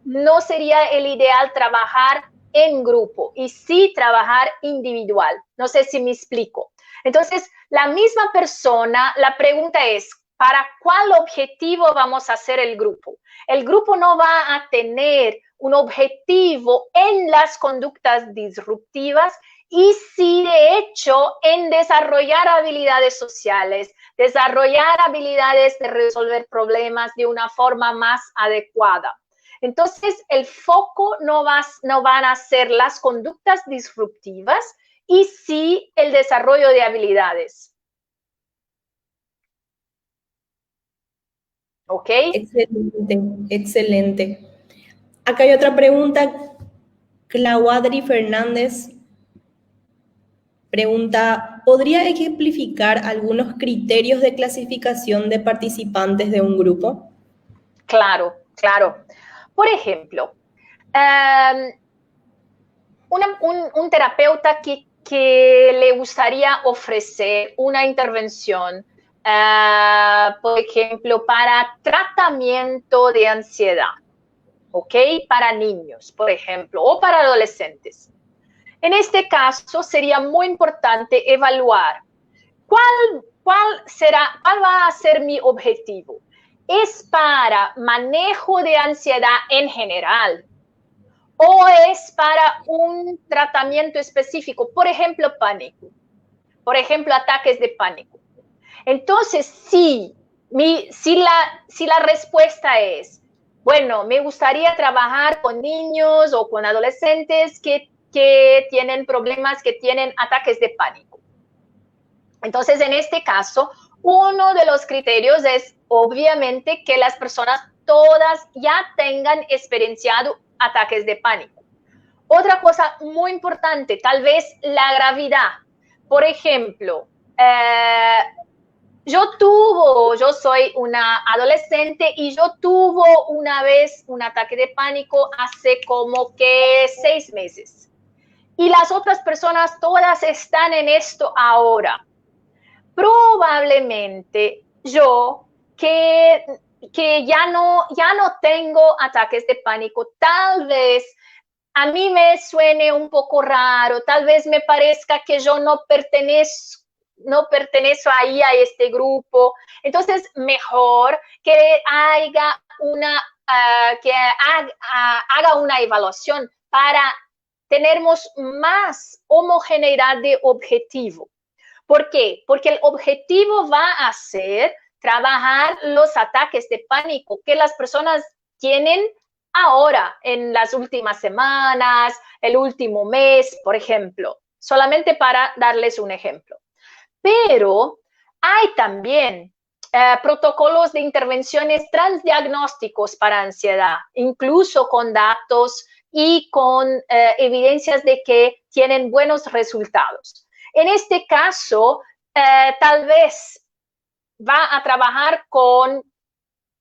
no sería el ideal trabajar en grupo y sí trabajar individual. No sé si me explico. Entonces, la misma persona, la pregunta es, ¿para cuál objetivo vamos a hacer el grupo? El grupo no va a tener un objetivo en las conductas disruptivas y sí, de hecho, en desarrollar habilidades sociales, desarrollar habilidades de resolver problemas de una forma más adecuada. Entonces, el foco no van a ser las conductas disruptivas y sí el desarrollo de habilidades. ¿Ok? Excelente, excelente. Acá hay otra pregunta. Clauadri Fernández pregunta, ¿podría ejemplificar algunos criterios de clasificación de participantes de un grupo? Claro, claro. Por ejemplo, un terapeuta que le gustaría ofrecer una intervención, por ejemplo, para tratamiento de ansiedad, ¿ok? Para niños, por ejemplo, o para adolescentes. En este caso, sería muy importante evaluar cuál va a ser mi objetivo. ¿Es para manejo de ansiedad en general? ¿O es para un tratamiento específico? Por ejemplo, pánico. Por ejemplo, ataques de pánico. Entonces, si la respuesta es, bueno, me gustaría trabajar con niños o con adolescentes que tienen problemas, que tienen ataques de pánico. Entonces, en este caso, uno de los criterios es obviamente que las personas todas ya tengan experienciado ataques de pánico. Otra cosa muy importante, tal vez la gravedad. Por ejemplo, yo soy una adolescente y yo tuve una vez un ataque de pánico hace como que 6 meses. Y las otras personas todas están en esto ahora. Probablemente yo que ya no tengo ataques de pánico, tal vez a mí me suene un poco raro, tal vez me parezca que yo no pertenezco ahí a este grupo. Entonces, mejor que haga una evaluación para tener más homogeneidad de objetivo. ¿Por qué? Porque el objetivo va a ser trabajar los ataques de pánico que las personas tienen ahora, en las últimas semanas, el último mes, por ejemplo, solamente para darles un ejemplo. Pero hay también protocolos de intervenciones transdiagnósticos para ansiedad, incluso con datos y con evidencias de que tienen buenos resultados. En este caso, tal vez va a trabajar con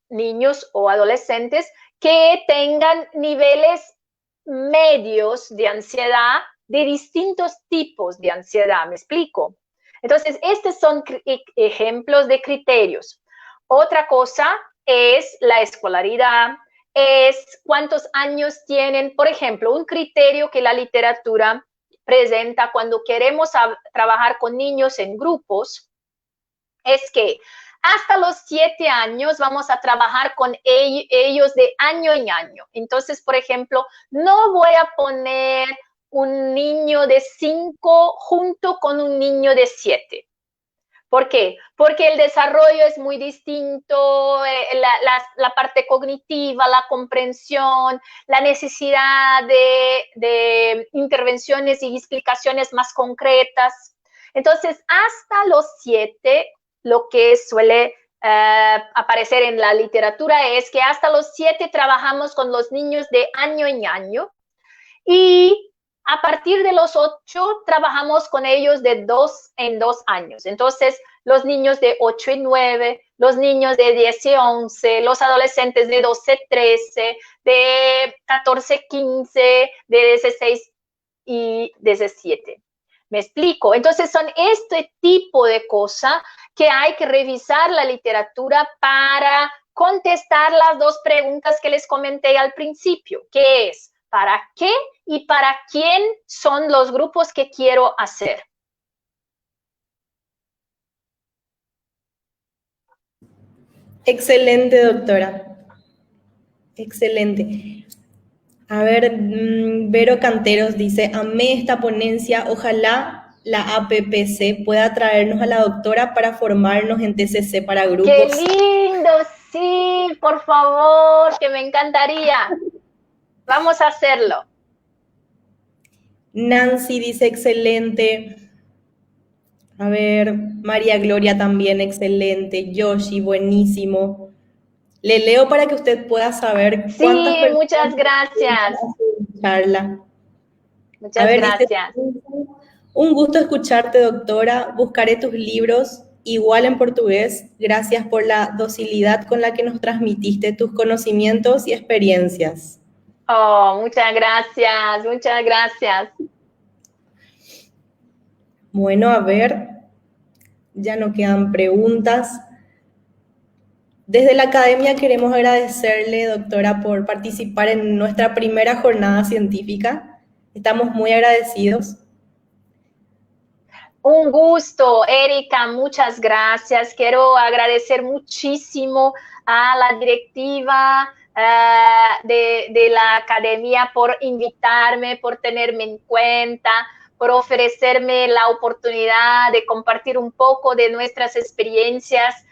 niños o adolescentes que tengan niveles medios de ansiedad, de distintos tipos de ansiedad. ¿Me explico? Entonces, estos son ejemplos de criterios. Otra cosa es la escolaridad, es cuántos años tienen. Por ejemplo, un criterio que la literatura presenta cuando queremos trabajar con niños en grupos es que hasta los 7 años vamos a trabajar con ellos de año en año. Entonces, por ejemplo, no voy a poner un niño de 5 junto con un niño de 7. ¿Por qué? Porque el desarrollo es muy distinto, la parte cognitiva, la comprensión, la necesidad de intervenciones y explicaciones más concretas. Entonces, hasta los 7, lo que suele aparecer en la literatura es que hasta los 7 trabajamos con los niños de año en año y a partir de los 8 trabajamos con ellos de 2 en 2 años. Entonces, los niños de 8 y 9, los niños de 10 y 11, los adolescentes de 12, 13, de 14, 15, de 16 y 17. ¿Me explico? Entonces, son este tipo de cosas que hay que revisar la literatura para contestar las 2 preguntas que les comenté al principio, que es, ¿para qué y para quién son los grupos que quiero hacer? Excelente, doctora. Excelente. A ver, Vero Canteros dice, amé esta ponencia, ojalá la APPC pueda traernos a la doctora para formarnos en TCC para grupos. ¡Qué lindo! Sí, por favor, que me encantaría. Vamos a hacerlo. Nancy dice, excelente. A ver, María Gloria también, excelente. Yoshi, buenísimo. Le leo para que usted pueda saber cuántas Sí, muchas gracias. Charla. Muchas gracias. Dice, un gusto escucharte, doctora. Buscaré tus libros, igual en portugués. Gracias por la docilidad con la que nos transmitiste tus conocimientos y experiencias. Oh, muchas gracias, muchas gracias. Bueno, a ver, ya no quedan preguntas. Desde la academia queremos agradecerle, doctora, por participar en nuestra primera jornada científica. Estamos muy agradecidos. Un gusto, Erika, muchas gracias. Quiero agradecer muchísimo a la directiva de la academia por invitarme, por tenerme en cuenta, por ofrecerme la oportunidad de compartir un poco de nuestras experiencias.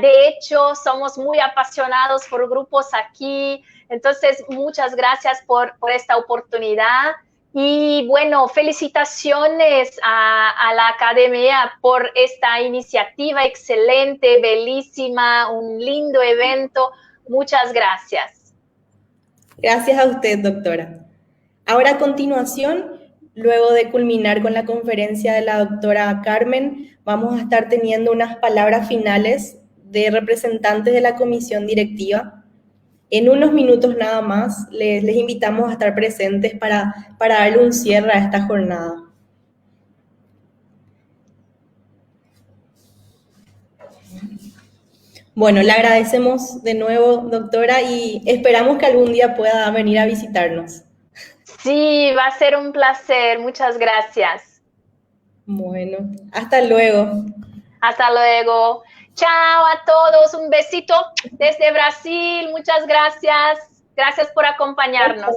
De hecho, somos muy apasionados por grupos aquí, entonces muchas gracias por esta oportunidad. Y bueno, felicitaciones a la academia por esta iniciativa excelente, bellísima, un lindo evento. Muchas gracias. Gracias a usted, doctora. Ahora a continuación, luego de culminar con la conferencia de la doctora Carmen, vamos a estar teniendo unas palabras finales de representantes de la comisión directiva. En unos minutos nada más, les invitamos a estar presentes para darle un cierre a esta jornada. Bueno, le agradecemos de nuevo, doctora, y esperamos que algún día pueda venir a visitarnos. Sí, va a ser un placer. Muchas gracias. Bueno, hasta luego. Hasta luego. Chao a todos. Un besito desde Brasil. Muchas gracias. Gracias por acompañarnos.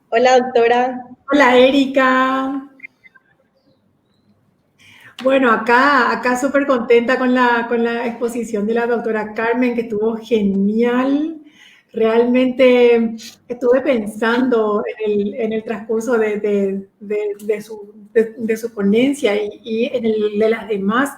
Hola, doctora. Hola, Erika. Bueno, acá súper contenta con la exposición de la doctora Carmen, que estuvo genial. Realmente estuve pensando en el transcurso de de su ponencia y en el de las demás,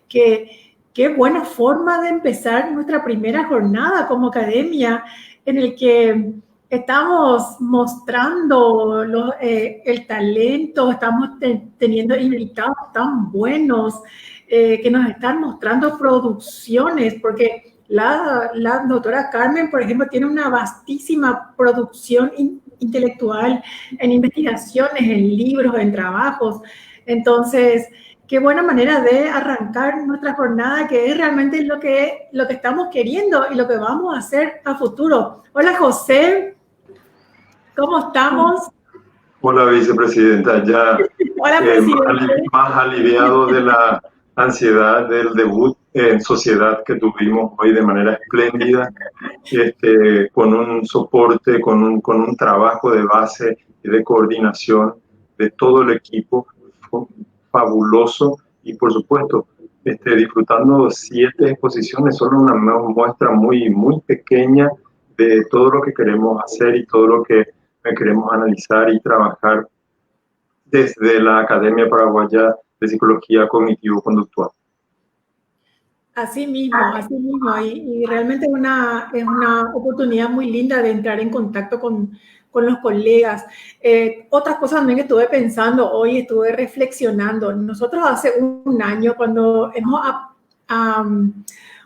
que qué buena forma de empezar nuestra primera jornada como academia, en el que estamos mostrando el talento, estamos teniendo invitados tan buenos que nos están mostrando producciones, porque la doctora Carmen, por ejemplo, tiene una vastísima producción intelectual en investigaciones, en libros, en trabajos. Entonces, qué buena manera de arrancar nuestra jornada, que es realmente lo que estamos queriendo y lo que vamos a hacer a futuro. Hola, José, ¿cómo estamos? Hola, vicepresidenta. Ya Hola, presidente. más aliviado de la ansiedad del debut en sociedad que tuvimos hoy de manera espléndida, con un soporte, con un trabajo de base y de coordinación de todo el equipo fabuloso, y por supuesto disfrutando 7 exposiciones, solo una muestra muy, muy pequeña de todo lo que queremos hacer y todo lo que queremos analizar y trabajar desde la Academia Paraguaya de Psicología Cognitivo-Conductual. Así mismo, y realmente es una oportunidad muy linda de entrar en contacto con los colegas. Otras cosas también que estuve pensando hoy, estuve reflexionando. Nosotros hace un año, cuando hemos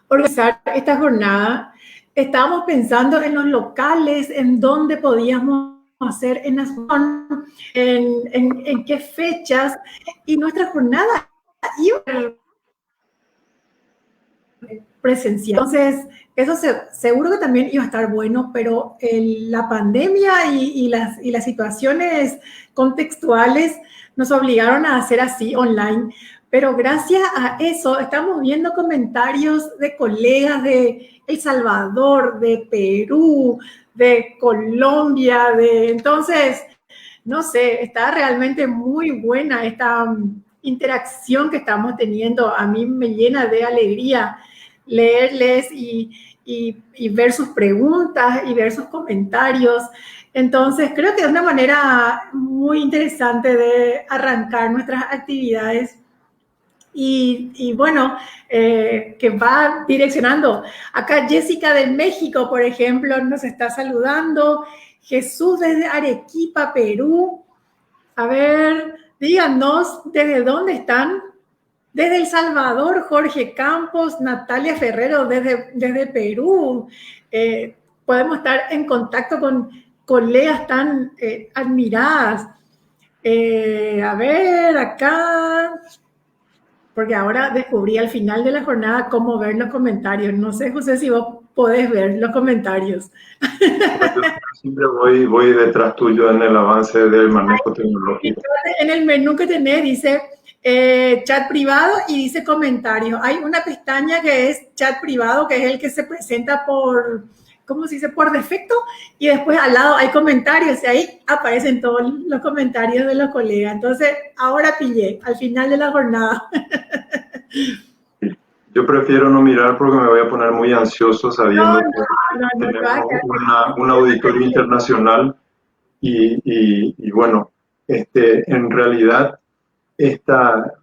organizar esta jornada, estábamos pensando en los locales, en dónde podíamos hacer, en qué fechas, y nuestra jornada iba a ser presencial. Entonces, eso seguro que también iba a estar bueno, pero la pandemia y las situaciones contextuales nos obligaron a hacer así online. Pero gracias a eso estamos viendo comentarios de colegas de El Salvador, de Perú, de Colombia, entonces, no sé, está realmente muy buena esta interacción que estamos teniendo. A mí me llena de alegría leerles y ver sus preguntas y ver sus comentarios. Entonces, creo que es una manera muy interesante de arrancar nuestras actividades y bueno, que va direccionando. Acá Jessica de México, por ejemplo, nos está saludando. Jesús desde Arequipa, Perú. A ver, díganos, ¿desde dónde están? Desde El Salvador, Jorge Campos, Natalia Ferrero desde Perú. Podemos estar en contacto con colegas tan admiradas. A ver, acá, porque ahora descubrí al final de la jornada cómo ver los comentarios. No sé, José, si vos podés ver los comentarios. Yo siempre voy detrás tuyo en el avance del manejo tecnológico. En el menú que tenés dice chat privado y dice comentarios. Hay una pestaña que es chat privado, que es el que se presenta por, ¿cómo se dice? Por defecto, y después al lado hay comentarios y ahí aparecen todos los comentarios de los colegas. Entonces, ahora pillé, al final de la jornada. Yo prefiero no mirar porque me voy a poner muy ansioso sabiendo que tenemos un auditorio internacional y bueno, en realidad esta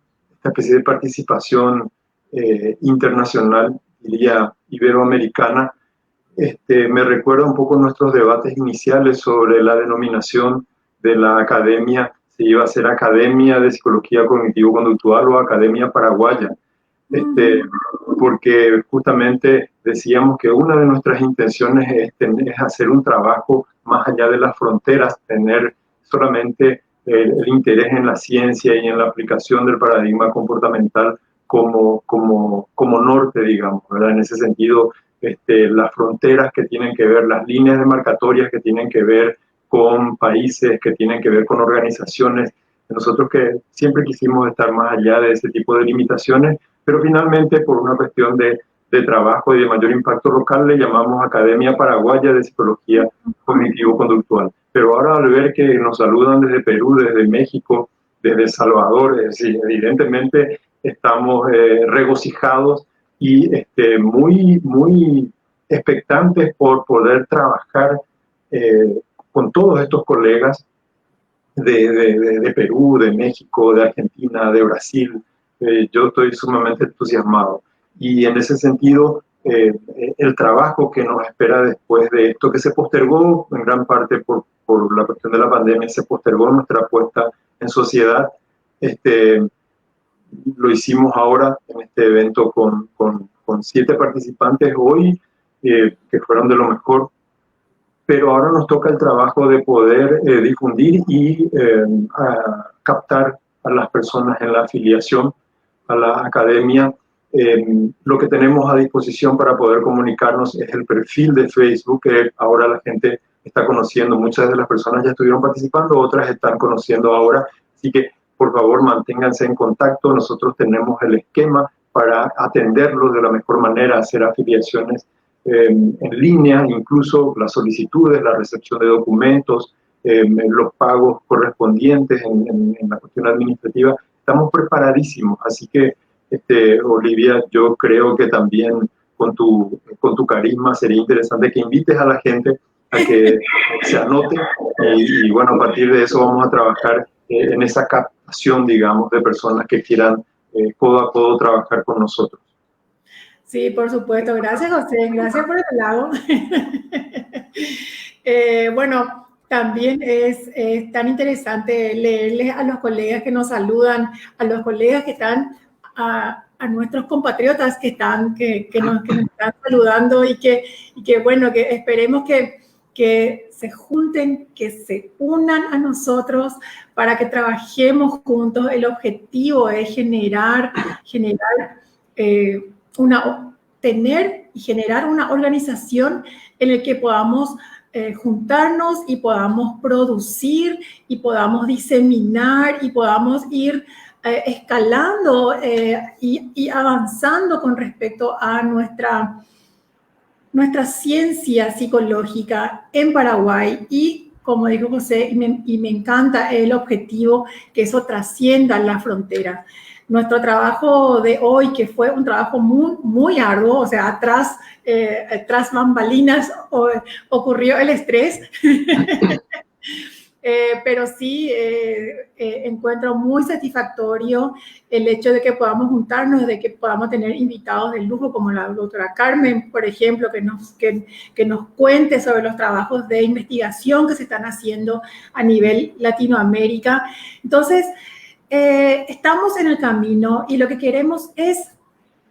especie de participación internacional, diría iberoamericana, me recuerda un poco nuestros debates iniciales sobre la denominación de la academia, si iba a ser Academia de Psicología Cognitivo-Conductual o Academia Paraguaya. Porque justamente decíamos que una de nuestras intenciones es hacer un trabajo más allá de las fronteras, tener solamente el interés en la ciencia y en la aplicación del paradigma comportamental como norte, digamos, ¿verdad? En ese sentido, las fronteras que tienen que ver, las líneas demarcatorias que tienen que ver con países, que tienen que ver con organizaciones. Nosotros que siempre quisimos estar más allá de ese tipo de limitaciones, pero finalmente por una cuestión de trabajo y de mayor impacto local le llamamos Academia Paraguaya de Psicología Cognitivo-Conductual. Pero ahora al ver que nos saludan desde Perú, desde México, desde El Salvador, es decir, evidentemente estamos regocijados y muy, muy expectantes por poder trabajar con todos estos colegas de Perú, de México, de Argentina, de Brasil. Yo estoy sumamente entusiasmado. Y en ese sentido, el trabajo que nos espera después de esto, que se postergó en gran parte por la cuestión de la pandemia, se postergó nuestra puesta en sociedad. Lo hicimos ahora en este evento con 7 participantes hoy, que fueron de lo mejor, pero ahora nos toca el trabajo de poder difundir y captar a las personas en la afiliación a la academia. Lo que tenemos a disposición para poder comunicarnos es el perfil de Facebook, que ahora la gente está conociendo. Muchas de las personas ya estuvieron participando, otras están conociendo ahora, así que por favor manténganse en contacto. Nosotros tenemos el esquema para atenderlos de la mejor manera, hacer afiliaciones en línea, incluso las solicitudes, la recepción de documentos, los pagos correspondientes en la cuestión administrativa. Estamos preparadísimos, así que Olivia, yo creo que también con tu carisma sería interesante que invites a la gente a que se anote y bueno, a partir de eso vamos a trabajar en esa captación, digamos, de personas que quieran codo a codo trabajar con nosotros. Sí, por supuesto. Gracias, José. Gracias por el halago. Bueno, también es tan interesante leerles a los colegas que nos saludan, a los colegas que están, a nuestros compatriotas que nos están saludando y que bueno, que esperemos que se junten, que se unan a nosotros para que trabajemos juntos. El objetivo es tener y generar una organización en la que podamos juntarnos y podamos producir y podamos diseminar y podamos ir escalando y avanzando con respecto a nuestra ciencia psicológica en Paraguay. Y como dijo José, y me encanta el objetivo, que eso trascienda las fronteras. Nuestro trabajo de hoy, que fue un trabajo muy, muy arduo, o sea, tras bambalinas ocurrió el estrés, pero sí encuentro muy satisfactorio el hecho de que podamos juntarnos, de que podamos tener invitados de lujo como la doctora Carmen, por ejemplo, que nos cuente sobre los trabajos de investigación que se están haciendo a nivel Latinoamérica. Entonces, estamos en el camino y lo que queremos es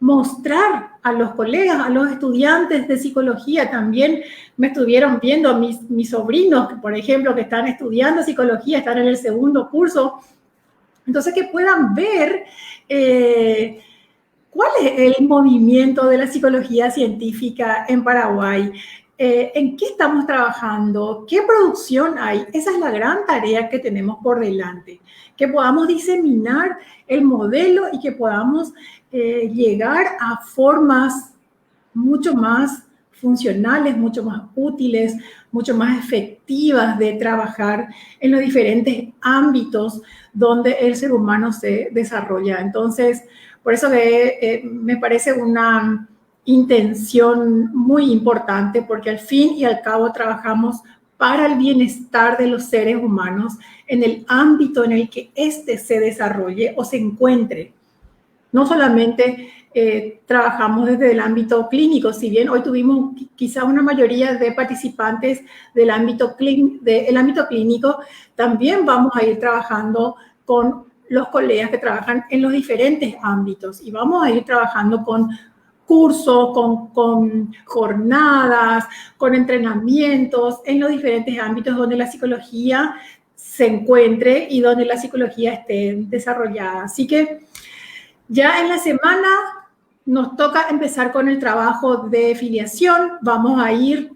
mostrar a los colegas, a los estudiantes de psicología. También me estuvieron viendo mis sobrinos, por ejemplo, que están estudiando psicología, están en el 2º curso. Entonces, que puedan ver cuál es el movimiento de la psicología científica en Paraguay, en qué estamos trabajando, qué producción hay. Esa es la gran tarea que tenemos por delante, que podamos diseminar el modelo y que podamos llegar a formas mucho más funcionales, mucho más útiles, mucho más efectivas de trabajar en los diferentes ámbitos donde el ser humano se desarrolla. Entonces, por eso me parece una intención muy importante, porque al fin y al cabo trabajamos para el bienestar de los seres humanos en el ámbito en el que éste se desarrolle o se encuentre. No solamente trabajamos desde el ámbito clínico, si bien hoy tuvimos quizá una mayoría de participantes del ámbito clínico, también vamos a ir trabajando con los colegas que trabajan en los diferentes ámbitos y vamos a ir trabajando con cursos, con jornadas, con entrenamientos en los diferentes ámbitos donde la psicología se encuentre y donde la psicología esté desarrollada. Así que ya en la semana nos toca empezar con el trabajo de filiación. Vamos a ir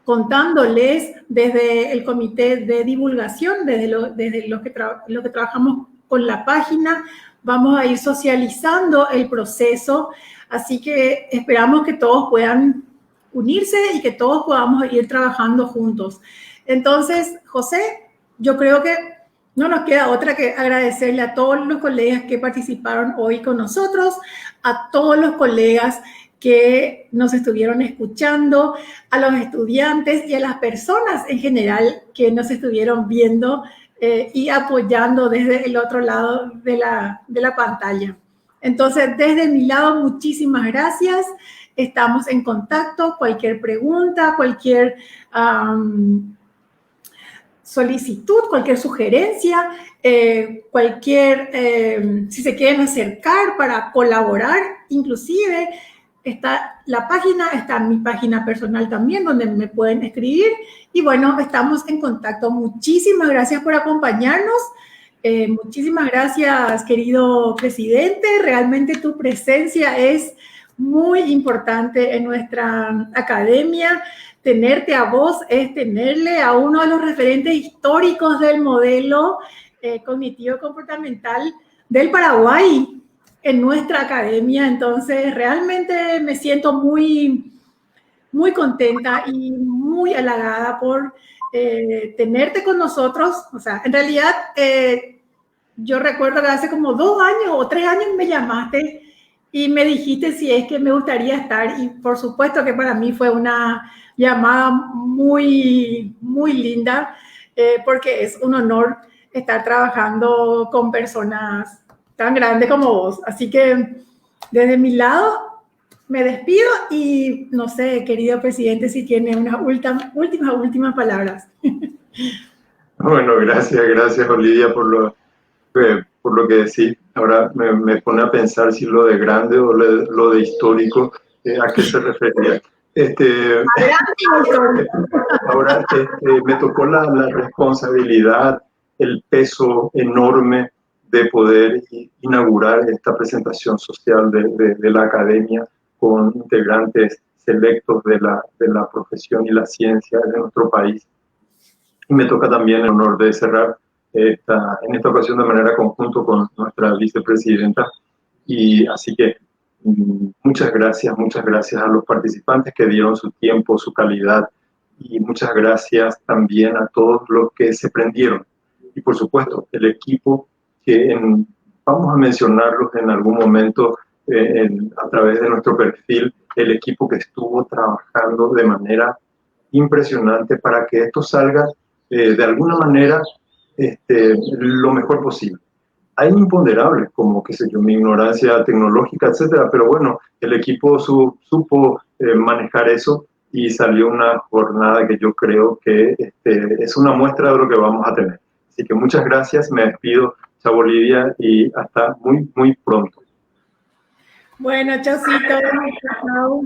contándoles desde el comité de divulgación, desde lo que trabajamos con la página, vamos a ir socializando el proceso. Así que esperamos que todos puedan unirse y que todos podamos ir trabajando juntos. Entonces, José, yo creo que no nos queda otra que agradecerle a todos los colegas que participaron hoy con nosotros, a todos los colegas que nos estuvieron escuchando, a los estudiantes y a las personas en general que nos estuvieron viendo y apoyando desde el otro lado de la pantalla. Entonces, desde mi lado, muchísimas gracias. Estamos en contacto. Cualquier pregunta, cualquier solicitud, cualquier sugerencia, si se quieren acercar para colaborar, inclusive está la página, está mi página personal también, donde me pueden escribir. Y bueno, estamos en contacto. Muchísimas gracias por acompañarnos. Muchísimas gracias, querido presidente. Realmente tu presencia es muy importante en nuestra academia. Tenerte a vos es tenerle a uno de los referentes históricos del modelo cognitivo-comportamental del Paraguay en nuestra academia. Entonces, realmente me siento muy, muy contenta y muy halagada por tenerte con nosotros. O sea, en realidad, yo recuerdo que hace como 2 años o 3 años me llamaste y me dijiste si es que me gustaría estar, y por supuesto que para mí fue una llamada muy, muy linda, porque es un honor estar trabajando con personas tan grandes como vos. Así que desde mi lado me despido y no sé, querido presidente, si tiene unas últimas palabras. Bueno, gracias Olivia por lo que decís. Ahora me pone a pensar si lo de grande o lo de histórico, ¿a qué se refería? Ahora me tocó la responsabilidad, el peso enorme de poder inaugurar esta presentación social de la academia con integrantes selectos de la profesión y la ciencia de nuestro país. Y me toca también el honor de cerrar en esta ocasión de manera conjunta con nuestra vicepresidenta. Y así que muchas gracias a los participantes que dieron su tiempo, su calidad, y muchas gracias también a todos los que se prendieron. Y por supuesto, el equipo que vamos a mencionarlos en algún momento a través de nuestro perfil, el equipo que estuvo trabajando de manera impresionante para que esto salga de alguna manera lo mejor posible. Hay imponderables como, qué sé yo, mi ignorancia tecnológica, etcétera, pero bueno, el equipo supo manejar eso y salió una jornada que yo creo que es una muestra de lo que vamos a tener. Así que muchas gracias, me despido, chao Bolivia, y hasta muy, muy pronto. Bueno, chaucito. Chao.